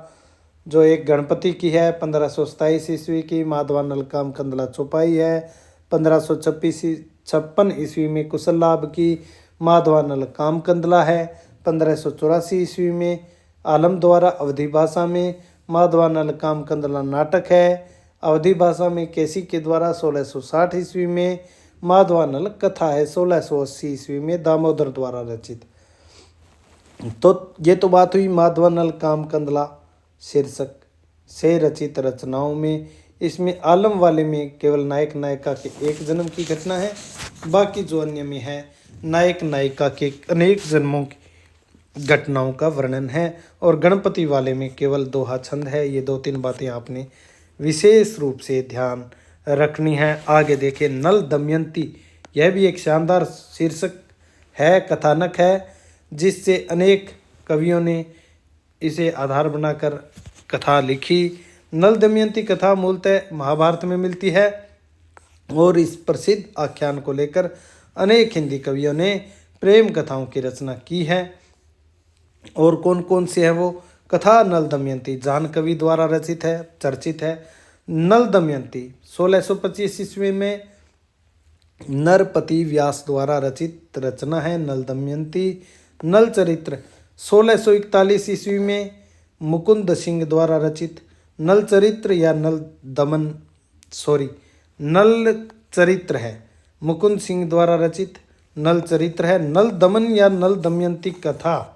जो एक गणपति की है 1527 ईस्वी की, माधवानल कामकंदला चौपाई है 1556 ईस्वी में कुशल लाभ की, माधवानल कामकंदला है 1584 ईस्वी में आलम द्वारा अवधी भाषा में, माधवानल कामकंदला नाटक है अवधी भाषा में केसी के द्वारा 1660 ईस्वी में, माधवानल कथा है 1680 ईस्वी में दामोदर द्वारा रचित। तो ये तो बात हुई माधवानल कामकंदला शीर्षक से रचित रचनाओं में। इसमें आलम वाले में केवल नायक नायिका के एक जन्म की घटना है, बाकी जो अन्य में है नायक नायिका के अनेक जन्मों की घटनाओं का वर्णन है। और गणपति वाले में केवल दोहा छंद है। ये 2-3 बातें आपने विशेष रूप से ध्यान रखनी है। आगे देखिए, नल दमयंती, यह भी एक शानदार शीर्षक है, कथानक है, जिससे अनेक कवियों ने इसे आधार बनाकर कथा लिखी। नल दमयंती कथा मूलतः महाभारत में मिलती है और इस प्रसिद्ध आख्यान को लेकर अनेक हिंदी कवियों ने प्रेम कथाओं की रचना की है। और कौन कौन सी है वो कथा? नल दमयंती जाह्नवी द्वारा रचित है, चर्चित है। नल दमयंती 1625 ईस्वी में नरपति व्यास द्वारा रचित रचना है नल दमयंती। नल चरित्र 1641 ईस्वी में मुकुंद सिंह द्वारा रचित। नल चरित्र या नल चरित्र है, मुकुंद सिंह द्वारा रचित नल चरित्र है। नल दमन या नल दमयंती कथा,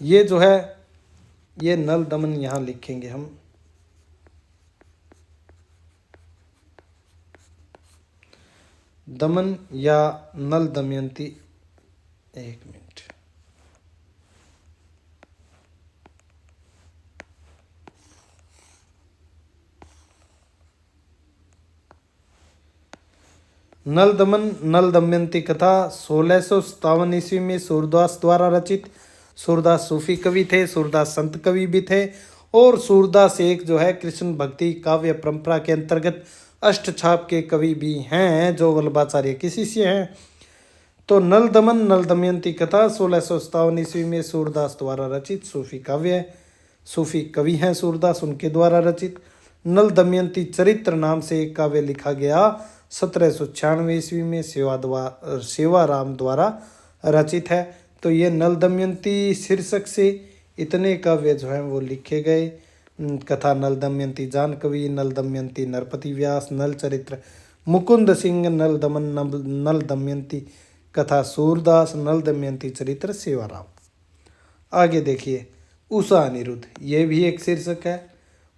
ये जो है ये नल दमन यहाँ लिखेंगे हम, दमन या नल दमयंती। एक मिनट, नल दमन नल दमयंती कथा 1657 ईस्वी में सूरदास द्वारा रचित। सूरदास सूफी कवि थे, सूरदास संत कवि भी थे। और सूरदास एक जो है कृष्ण भक्ति काव्य परंपरा के अंतर्गत अष्टछाप के कवि भी हैं, जो वल्लभाचार्य के शिष्य हैं। तो नल दमन नल दमयंती कथा 1657 ईस्वी में सूरदास द्वारा रचित सूफी काव्य, सूफी कवि हैं सूरदास, उनके द्वारा रचित। नल दमयंती चरित्र नाम से एक काव्य लिखा गया 1796 ईस्वी में सेवाराम द्वारा रचित है। तो ये नल दमयंती शीर्षक से इतने काव्य जो हैं वो लिखे गए। कथा नल दमयंती जानकवि, नल दमयंती नरपति व्यास, नल चरित्र मुकुंद सिंह, नल दमन नल दमयंती कथा सूरदास, नल दमयंती चरित्र सेवाराम। आगे देखिए उषा अनिरुद्ध, ये भी एक शीर्षक है।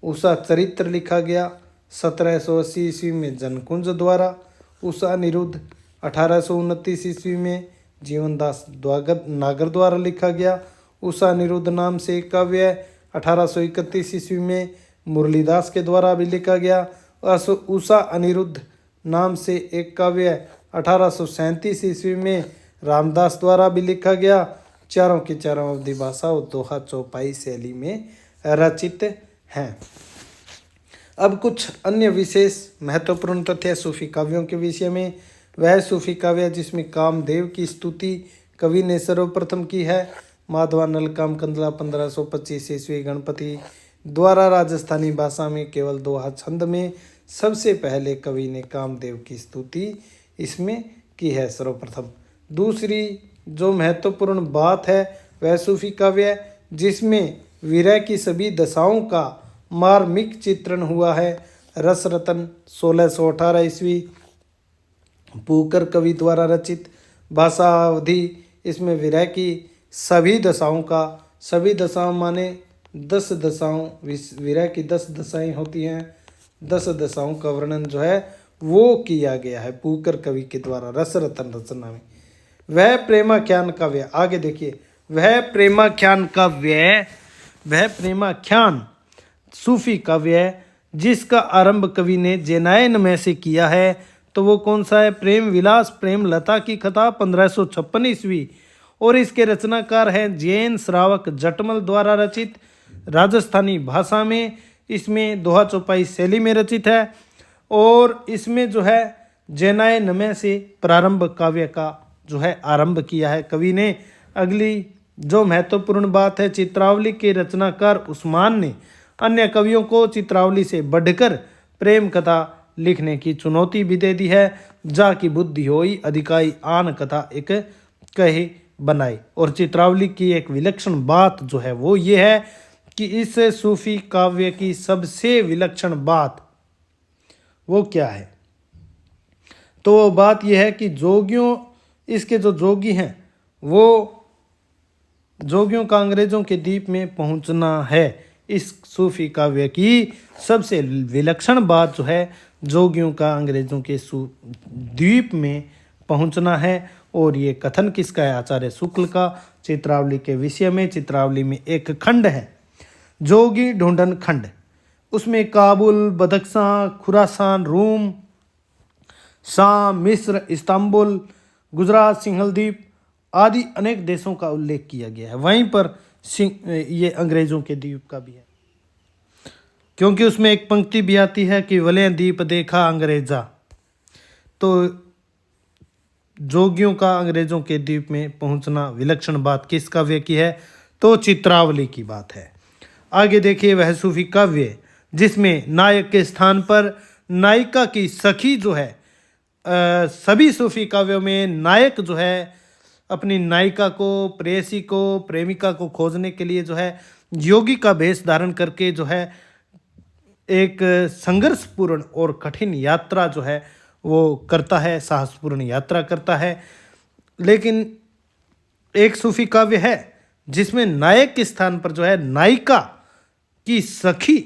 उषा चरित्र लिखा गया 1780 ईस्वी में जनकुंज द्वारा। उषा अनिरुद्ध 1829 ईस्वी में जीवनदास नागर द्वारा लिखा गया। उषा अनिरुद्ध नाम से एक काव्य 1831 ईस्वी में मुरलीदास के द्वारा भी लिखा गया। उषा अनिरुद्ध नाम से एक काव्य 1837 ईस्वी में रामदास द्वारा भी लिखा गया। चारों की चारों अवधि भाषा और दोहा चौपाई शैली में रचित हैं। अब कुछ अन्य विशेष महत्वपूर्ण तथ्य सूफी काव्यों के विषय में। वह सूफी काव्य जिसमें कामदेव की स्तुति कवि ने सर्वप्रथम की है। माधवानल कामकंदला 1525 ईस्वी गणपति द्वारा राजस्थानी भाषा में केवल दोहा छंद में सबसे पहले कवि ने कामदेव की स्तुति इसमें की है सर्वप्रथम। दूसरी जो महत्वपूर्ण बात है वह सूफी काव्य जिसमें विरह की सभी दशाओं का मार्मिक चित्रण हुआ है। रसरतन 1618 ईस्वी पूकर कवि द्वारा रचित भाषा अवधि, इसमें विरह की सभी दशाओं का, सभी दशाओं माने 10 दशाओं, विरह की 10 दशाएं होती हैं, 10 दशाओं का वर्णन जो है वो किया गया है पूकर कवि के द्वारा रसरतन रचना में। वह प्रेमाख्यान काव्य, आगे देखिए, वह प्रेमाख्यान सूफी काव्य जिसका आरंभ कवि ने जैनायन में से किया है, तो वो कौन सा है? प्रेम विलास प्रेम लता की कथा 1556 ईस्वी, और इसके रचनाकार हैं जैन श्रावक जटमल द्वारा रचित राजस्थानी भाषा में। इसमें दोहा चौपाई शैली में रचित है और इसमें जो है जैनायन में से प्रारंभ काव्य का जो है आरंभ किया है कवि ने। अगली जो महत्वपूर्ण बात है, चित्रावली के रचनाकार उस्मान ने अन्य कवियों को चित्रावली से बढ़कर प्रेम कथा लिखने की चुनौती भी दे दी है। जा की बुद्धि होई अधिकाई आन कथा एक कहे बनाई। और चित्रावली की एक विलक्षण बात जो है वो ये है कि इस सूफी काव्य की सबसे विलक्षण बात वो क्या है? तो वो बात यह है कि जोगियों, इसके जो जोगी हैं वो जोगियों का अंग्रेजों के द्वीप में पहुंचना है। इस सूफी काव्य की सबसे विलक्षण बात जो है जोगियों का अंग्रेजों के द्वीप में पहुंचना है। और ये कथन किसका है? आचार्य शुक्ल का, चित्रावली के विषय में। चित्रावली में एक खंड है जोगी ढूंढन खंड, उसमें काबुल, बदख्शां, खुरासान, रूम, शाम, मिस्र, इस्तांबुल, गुजरात, सिंहलदीप आदि अनेक देशों का उल्लेख किया गया है। वहीं पर ये अंग्रेजों के द्वीप का भी है, क्योंकि उसमें एक पंक्ति भी आती है कि वले द्वीप देखा अंग्रेजा। तो जोगियों का अंग्रेजों के द्वीप में पहुंचना विलक्षण बात किस काव्य की है? तो चित्रावली की बात है। आगे देखिए, वह सूफी काव्य जिसमें नायक के स्थान पर नायिका की सखी जो है, सभी सूफी काव्यों में नायक जो है अपनी नायिका को, प्रेयसी को, प्रेमिका को खोजने के लिए जो है योगी का भेष धारण करके जो है एक संघर्षपूर्ण और कठिन यात्रा जो है वो करता है, साहसपूर्ण यात्रा करता है। लेकिन एक सूफी काव्य है जिसमें नायक के स्थान पर जो है नायिका की सखी,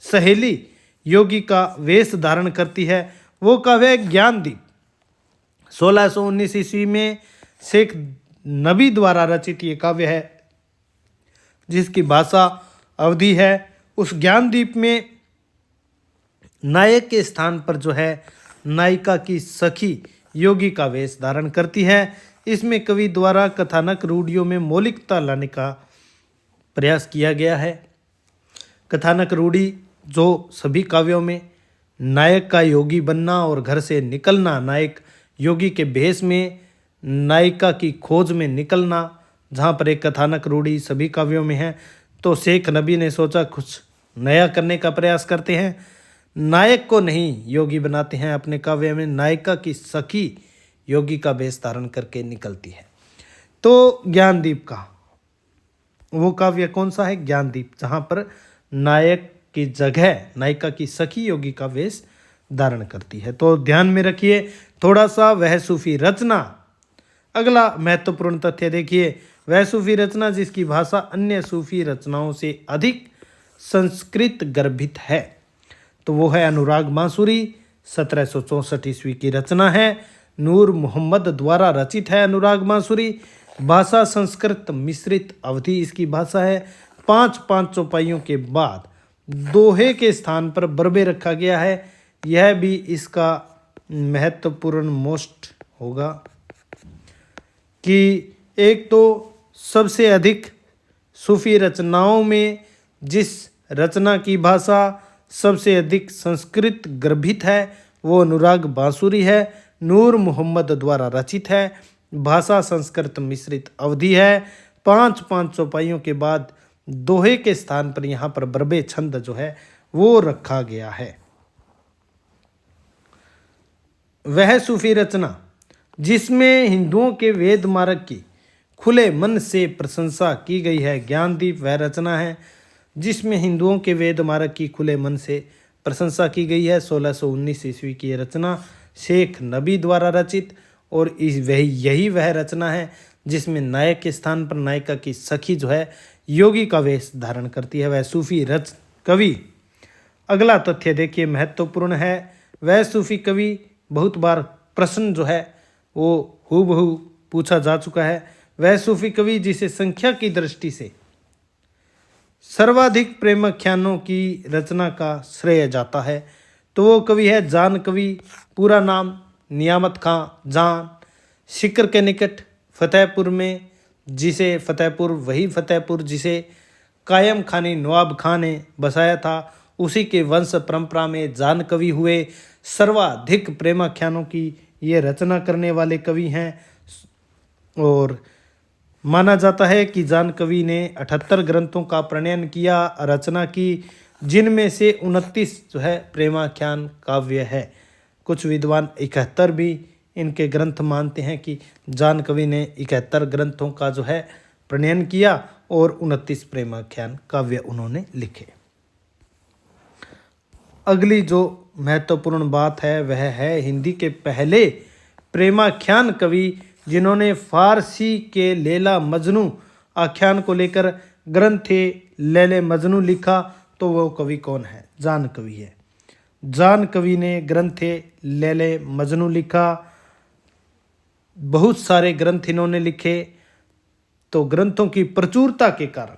सहेली योगी का वेश धारण करती है, वो काव्य है ज्ञानदीप। 1619 ईस्वी में शेख नबी द्वारा रचित ये काव्य है जिसकी भाषा अवधि है। उस ज्ञानदीप में नायक के स्थान पर जो है नायिका की सखी योगी का वेश धारण करती है। इसमें कवि द्वारा कथानक रूढ़ियों में मौलिकता लाने का प्रयास किया गया है। कथानक रूढ़ी जो सभी काव्यों में नायक का योगी बनना और घर से निकलना, नायक योगी के भेष में नायिका की खोज में निकलना, जहाँ पर एक कथानक रूढ़ी सभी काव्यों में है। तो शेख नबी ने सोचा कुछ नया करने का प्रयास करते हैं, नायक को नहीं योगी बनाते हैं। अपने काव्य में नायिका की सखी योगी का भेष धारण करके निकलती है। तो ज्ञानदीप का वो काव्य कौन सा है? ज्ञानदीप, जहाँ पर नायक की जगह नायिका की सखी योगी का वेश धारण करती है। तो ध्यान में रखिए थोड़ा सा, वह सूफी रचना। अगला महत्वपूर्ण तथ्य देखिए, वह सूफी रचना जिसकी भाषा अन्य सूफी रचनाओं से अधिक संस्कृत गर्भित है, तो वो है अनुराग बांसुरी। 1764 ईस्वी की रचना है, नूर मोहम्मद द्वारा रचित है अनुराग बांसुरी। भाषा संस्कृत मिश्रित अवधि इसकी भाषा है। 5-5 चौपाइयों के बाद दोहे के स्थान पर बरबे रखा गया है। यह भी इसका महत्वपूर्ण मोस्ट होगा कि एक तो सबसे अधिक सूफी रचनाओं में जिस रचना की भाषा सबसे अधिक संस्कृत गर्भित है वो अनुराग बांसुरी है, नूर मोहम्मद द्वारा रचित है, भाषा संस्कृत मिश्रित अवधि है। 5-5 चौपाइयों के बाद दोहे के स्थान पर यहाँ पर बरबे छंद जो है वो रखा गया है। वह सूफी रचना जिसमें हिंदुओं के वेद मार्ग की खुले मन से प्रशंसा की गई है, ज्ञानदीप वह रचना है जिसमें हिंदुओं के वेद मार्ग की खुले मन से प्रशंसा की गई है। 1619 ईस्वी की रचना शेख नबी द्वारा रचित, और यही वह रचना है जिसमें नायक के स्थान पर नायिका की सखी जो है योगी का वेश धारण करती है, वह सूफी कवि। अगला तथ्य देखिए महत्वपूर्ण है, वह सूफी कवि बहुत बार प्रश्न जो है वो हूबहू पूछा जा चुका है। वह सूफी कवि जिसे संख्या की दृष्टि से सर्वाधिक प्रेमाख्यानों की रचना का श्रेय जाता है, तो वो कवि है जान कवि। पूरा नाम नियामत खां जान, शिकर के निकट फतेहपुर में, जिसे फतेहपुर जिसे कायम खानी नवाब खां ने बसाया था, उसी के वंश परंपरा में जान कवि हुए। सर्वाधिक प्रेमाख्यानों की ये रचना करने वाले कवि हैं, और माना जाता है कि जान कवि ने 78 ग्रंथों का प्रणयन किया, रचना की, जिनमें से 29 जो है प्रेमाख्यान काव्य है। कुछ विद्वान 71 भी इनके ग्रंथ मानते हैं कि जान कवि ने 71 ग्रंथों का जो है प्रणयन किया और 29 प्रेमाख्यान काव्य उन्होंने लिखे। अगली जो महत्वपूर्ण बात है वह है हिंदी के पहले प्रेमाख्यान कवि जिन्होंने फारसी के लैला मजनू आख्यान को लेकर ग्रंथ लैले मजनू लिखा, तो वो कवि कौन है? जान कवि है। जान कवि ने ग्रंथ लैले मजनू लिखा, बहुत सारे ग्रंथ इन्होंने लिखे। तो ग्रंथों की प्रचुरता के कारण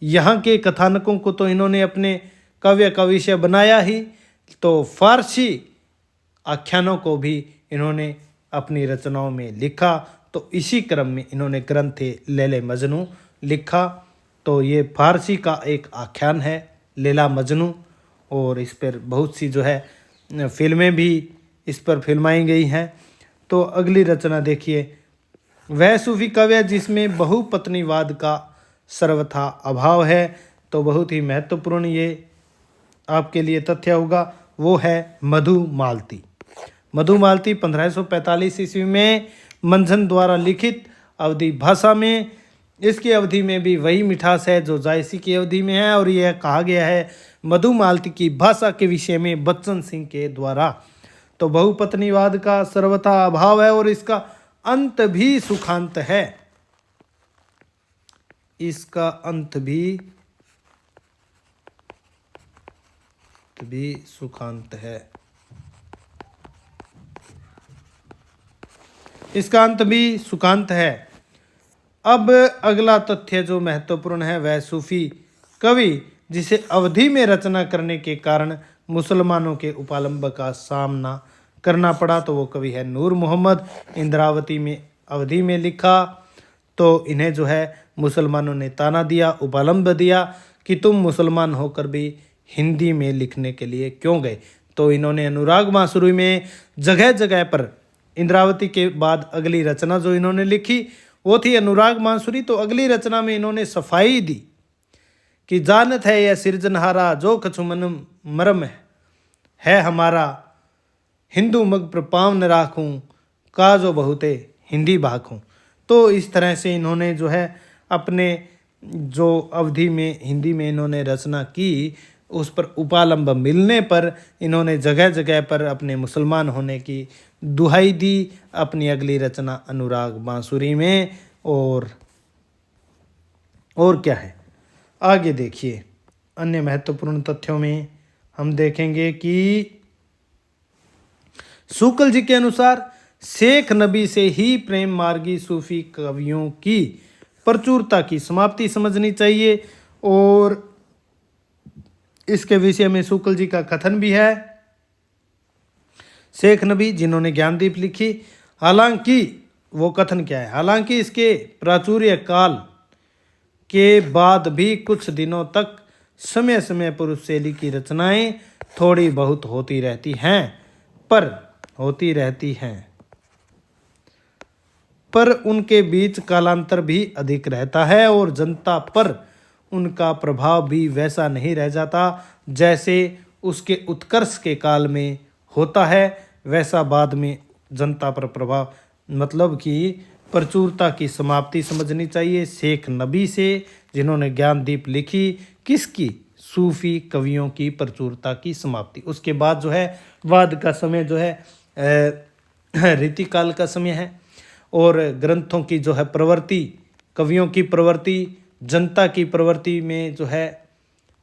यहाँ के कथानकों को तो इन्होंने अपने काव्य का विषय बनाया ही, तो फारसी आख्यानों को भी इन्होंने अपनी रचनाओं में लिखा। तो इसी क्रम में इन्होंने ग्रंथ लैले मजनू लिखा। तो ये फारसी का एक आख्यान है लैला मजनू, और इस पर बहुत सी जो है फिल्में भी इस पर फिल्माई गई हैं। तो अगली रचना देखिए, वह सूफी काव्य जिसमें बहुपत्नीवाद का सर्वथा अभाव है। तो बहुत ही महत्वपूर्ण ये आपके लिए तथ्य होगा, वो है मधुमालती। मधुमालती 1545 ईस्वी में मंझन द्वारा लिखित अवधी भाषा में, इसकी अवधि में भी वही मिठास है जो जायसी की अवधि में है। और यह कहा गया है मधुमालती की भाषा के विषय में बच्चन सिंह के द्वारा। तो बहुपत्नीवाद का सर्वथा अभाव है और इसका अंत भी सुखांत है। इसका अंत भी सुखांत है। इसका अंत भी सुखांत है। अब अगला तथ्य जो महत्वपूर्ण है, वह सूफी कवि जिसे अवधि में रचना करने के कारण मुसलमानों के उपालंब का सामना करना पड़ा, तो वो कवि है नूर मोहम्मद। इंद्रावती में अवधि में लिखा, तो इन्हें जो है मुसलमानों ने ताना दिया, उपालंब दिया कि तुम मुसलमान होकर भी हिंदी में लिखने के लिए क्यों गए। तो इन्होंने अनुराग बांसुरी में जगह जगह पर इंद्रावती के बाद अगली रचना जो इन्होंने लिखी वो थी अनुराग बांसुरी। तो अगली रचना में इन्होंने सफाई दी कि जानत है यह सिरजनहारा जो कछुमन मरम है हमारा, हिंदू मग पर पाँव न राखूं का जो बहुते हिंदी भाखूं। तो इस तरह से इन्होंने जो है अपने जो अवधि में हिंदी में इन्होंने रचना की, उस पर उपालंब मिलने पर इन्होंने जगह जगह पर अपने मुसलमान होने की दुहाई दी अपनी अगली रचना अनुराग बांसुरी में। और क्या है आगे देखिए। अन्य महत्वपूर्ण तथ्यों में हम देखेंगे कि शुक्ल जी के अनुसार शेख नबी से ही प्रेम मार्गी सूफी कवियों की प्रचुरता की समाप्ति समझनी चाहिए। और इसके विषय में शुक्ल जी का कथन भी है। शेख नबी जिन्होंने ज्ञानदीप लिखी, हालांकि वो कथन क्या है, हालांकि इसके प्राचुर्य काल के बाद भी कुछ दिनों तक समय समय पर उस शैली की रचनाएं थोड़ी बहुत होती रहती हैं पर उनके बीच कालांतर भी अधिक रहता है और जनता पर उनका प्रभाव भी वैसा नहीं रह जाता जैसे उसके उत्कर्ष के काल में होता है। वैसा बाद में जनता पर प्रभाव, मतलब कि प्रचुरता की समाप्ति समझनी चाहिए शेख नबी से, जिन्होंने ज्ञानदीप लिखी। किसकी? सूफी कवियों की प्रचुरता की समाप्ति। उसके बाद जो है बाद का समय जो है रीतिकाल का समय है और ग्रंथों की जो है प्रवृत्ति, कवियों की प्रवृत्ति, जनता की प्रवृत्ति में जो है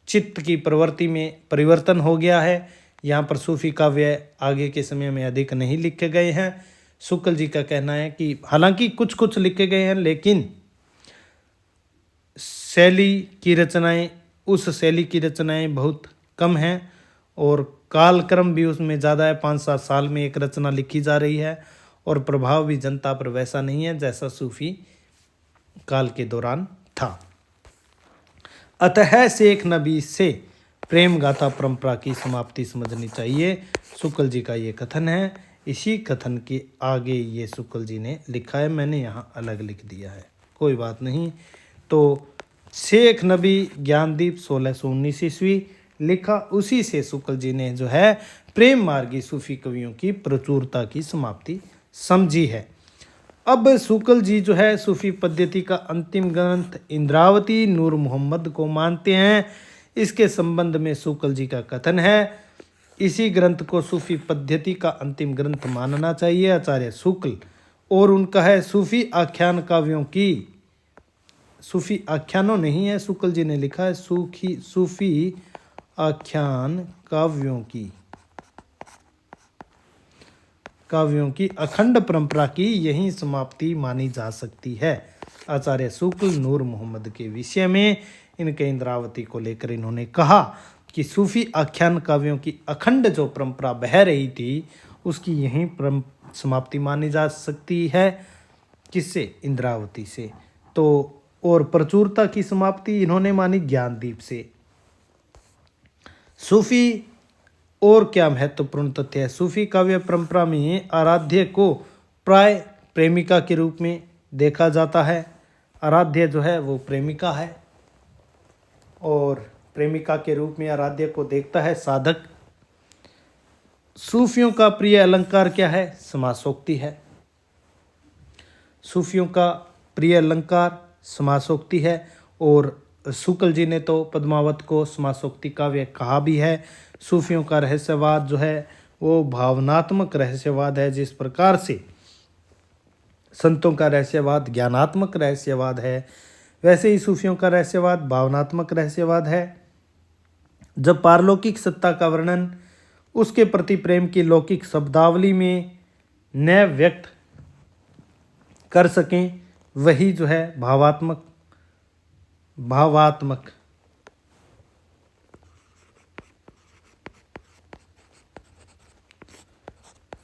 चित्त की प्रवृत्ति में परिवर्तन हो गया है। यहाँ पर सूफी काव्य आगे के समय में अधिक नहीं लिखे गए हैं। शुक्ल जी का कहना है कि हालांकि कुछ कुछ लिखे गए हैं लेकिन उस शैली की रचनाएं बहुत कम हैं और कालक्रम भी उसमें ज़्यादा है। 5-7 साल में एक रचना लिखी जा रही है और प्रभाव भी जनता पर वैसा नहीं है जैसा सूफी काल के दौरान था। अतः शेख नबी से प्रेम गाथा परंपरा की समाप्ति समझनी चाहिए, शुक्ल जी का ये कथन है। इसी कथन के आगे ये शुक्ल जी ने लिखा है, मैंने यहाँ अलग लिख दिया है, कोई बात नहीं। तो शेख नबी ज्ञानदीप 1619 ईस्वी लिखा, उसी से शुक्ल जी ने जो है प्रेम मार्गी सूफी कवियों की प्रचुरता की समाप्ति समझी है। अब शुक्ल जी जो है सूफी पद्धति का अंतिम ग्रंथ इंद्रावती नूर मोहम्मद को मानते हैं। इसके संबंध में शुक्ल जी का कथन है, इसी ग्रंथ को सूफी पद्धति का अंतिम ग्रंथ मानना चाहिए आचार्य शुक्ल। और उनका है सूफी आख्यान काव्यों की, सूफी आख्यानों नहीं है, शुक्ल जी ने लिखा है सूफी आख्यान काव्यों की अखंड परंपरा की यही समाप्ति मानी जा सकती है। आचार्य शुक्ल नूर मोहम्मद के विषय में इनके इंद्रावती को लेकर इन्होंने कहा कि सूफी आख्यान काव्यों की अखंड जो परंपरा बह रही थी उसकी यही समाप्ति मानी जा सकती है। किससे? इंद्रावती से। तो और प्रचुरता की समाप्ति इन्होंने मानी ज्ञानदीप से। सूफी और क्या महत्वपूर्ण तथ्य है, सूफी काव्य परंपरा में आराध्य को प्राय प्रेमिका के रूप में देखा जाता है। आराध्य जो है वो प्रेमिका है और प्रेमिका के रूप में आराध्य को देखता है साधक। सूफियों का प्रिय अलंकार क्या है? समासोक्ति है। सूफियों का प्रिय अलंकार समासोक्ति है और शुक्ल जी ने तो पद्मावत को समासोक्ति काव्य कहा भी है। सूफियों का रहस्यवाद जो है वो भावनात्मक रहस्यवाद है, जिस प्रकार से संतों का रहस्यवाद ज्ञानात्मक रहस्यवाद है, वैसे ही सूफियों का रहस्यवाद भावनात्मक रहस्यवाद है। जब पारलौकिक सत्ता का वर्णन उसके प्रति प्रेम की लौकिक शब्दावली में न व्यक्त कर सकें, वही जो है भावात्मक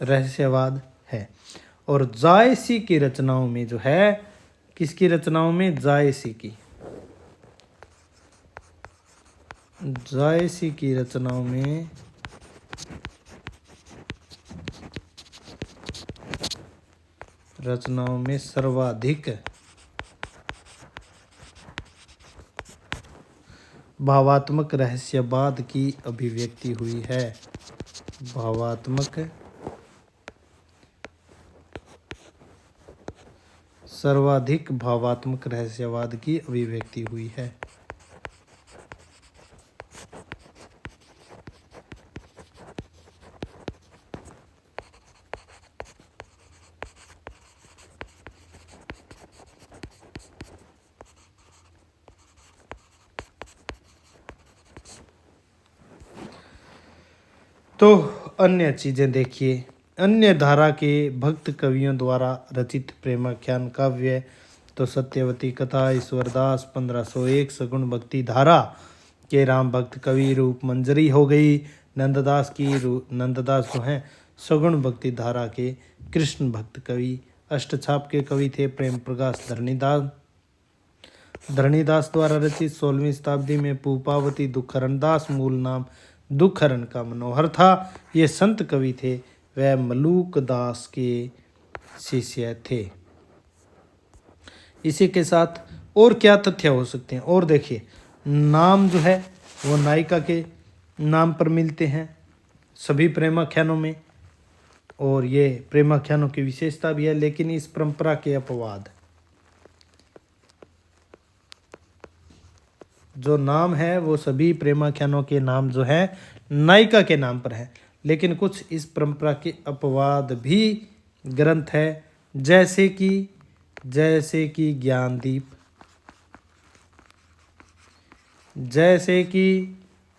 रहस्यवाद है। और जायसी की रचनाओं में जो है, किसकी रचनाओं में? जायसी की रचनाओं में सर्वाधिक भावात्मक रहस्यवाद की अभिव्यक्ति हुई है। भावात्मक सर्वाधिक भावात्मक रहस्यवाद की अभिव्यक्ति हुई है। तो अन्य चीज़ें देखिए, अन्य धारा के भक्त कवियों द्वारा रचित प्रेमाख्यान काव्य तो सत्यवती कथा, ईश्वरदास 1501 सगुण भक्ति धारा के राम भक्त कवि रूप मंजरी हो गई। नंददास जो हैं सगुण भक्ति धारा के कृष्ण भक्त कवि। अष्टछाप के कवि थे प्रेम प्रकाश धरणीदास द्वारा रचित 16वीं शताब्दी में पूपावती दुखहरण दास, मूल नाम दुखहरण का मनोहर था। ये संत कवि थे, वह मलूक दास के शिष्य थे। इसी के साथ और क्या तथ्य हो सकते हैं, और देखिए नाम जो है वो नायिका के नाम पर मिलते हैं सभी प्रेमाख्यानों में, और ये प्रेमाख्यानों की विशेषता भी है। लेकिन इस परंपरा के अपवाद, जो नाम है वो सभी प्रेमाख्यानों के नाम जो है नायिका के नाम पर है, लेकिन कुछ इस परंपरा के अपवाद भी ग्रंथ है, जैसे कि ज्ञानदीप, जैसे कि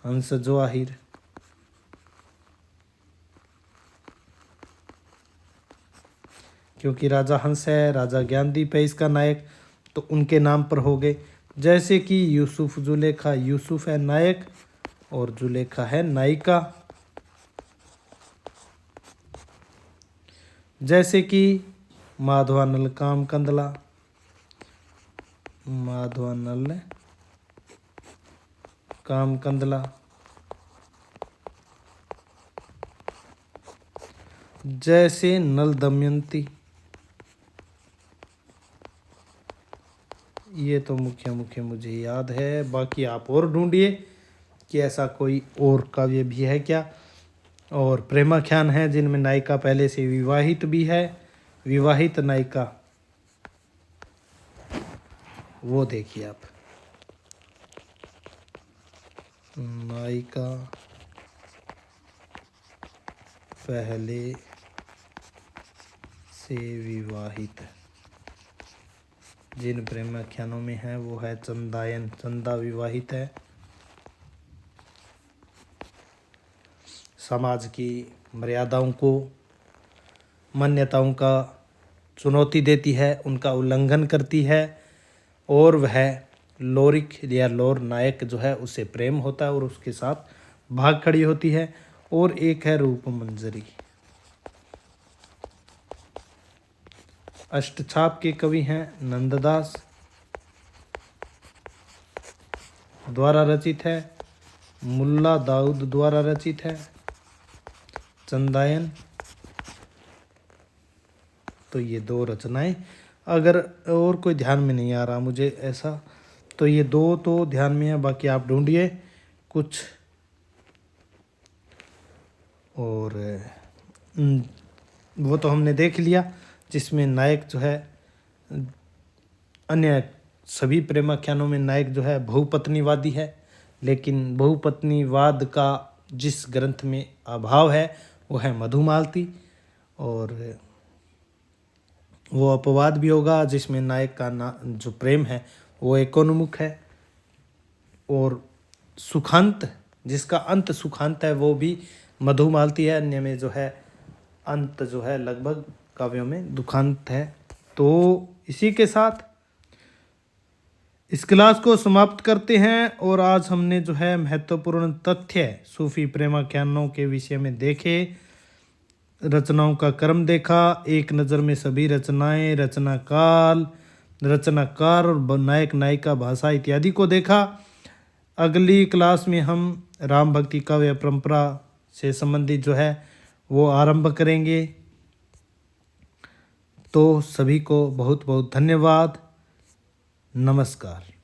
हंस जवाहिर, क्योंकि राजा हंस है, राजा ज्ञानदीप है इसका नायक, तो उनके नाम पर हो गए। जैसे कि यूसुफ जुलेखा, यूसुफ है नायक और जुलेखा है नायिका। जैसे कि माधवानल काम कंदला, माधवानल काम कंदला। जैसे नल दमयंती, ये तो मुख्य मुझे याद है, बाकी आप और ढूंढिए कि ऐसा कोई और काव्य भी है क्या। और प्रेमाख्यान है जिनमें नायिका पहले से विवाहित भी है, विवाहित नायिका, वो देखिए आप, नायिका पहले से विवाहित जिन प्रेमाख्यानों में है वो है चंदायन, चंदा विवाहित है। समाज की मर्यादाओं को, मान्यताओं का चुनौती देती है, उनका उल्लंघन करती है, और वह लोरिक या लोर नायक जो है उसे प्रेम होता है और उसके साथ भाग खड़ी होती है। और एक है रूप मंजरी। अष्टछाप के कवि हैं नंददास द्वारा रचित है, मुल्ला दाऊद द्वारा रचित है, चंदायन। तो ये दो रचनाएं, अगर और कोई ध्यान में नहीं आ रहा मुझे ऐसा, तो ये दो तो ध्यान में है, बाकी आप ढूंढिए कुछ। और वो तो हमने देख लिया जिसमें नायक जो है, अन्य सभी प्रेमाख्यानों में नायक जो है बहुपत्नीवादी है, लेकिन बहुपत्नीवाद का जिस ग्रंथ में अभाव है वो है मधुमालती, और वो अपवाद भी होगा जिसमें नायक का जो प्रेम है वो एकोन्मुख है, और सुखांत, जिसका अंत सुखांत है, वो भी मधुमालती है। अन्य में जो है अंत जो है लगभग काव्यों में दुखांत है। तो इसी के साथ इस क्लास को समाप्त करते हैं, और आज हमने जो है महत्वपूर्ण तथ्य सूफी प्रेमाख्यानों के विषय में देखे, रचनाओं का क्रम देखा, एक नज़र में सभी रचनाएं, रचनाकार और नायक नायिका भाषा इत्यादि को देखा। अगली क्लास में हम राम भक्ति काव्य परंपरा से संबंधित जो है वो आरंभ करेंगे। तो सभी को बहुत बहुत धन्यवाद, नमस्कार।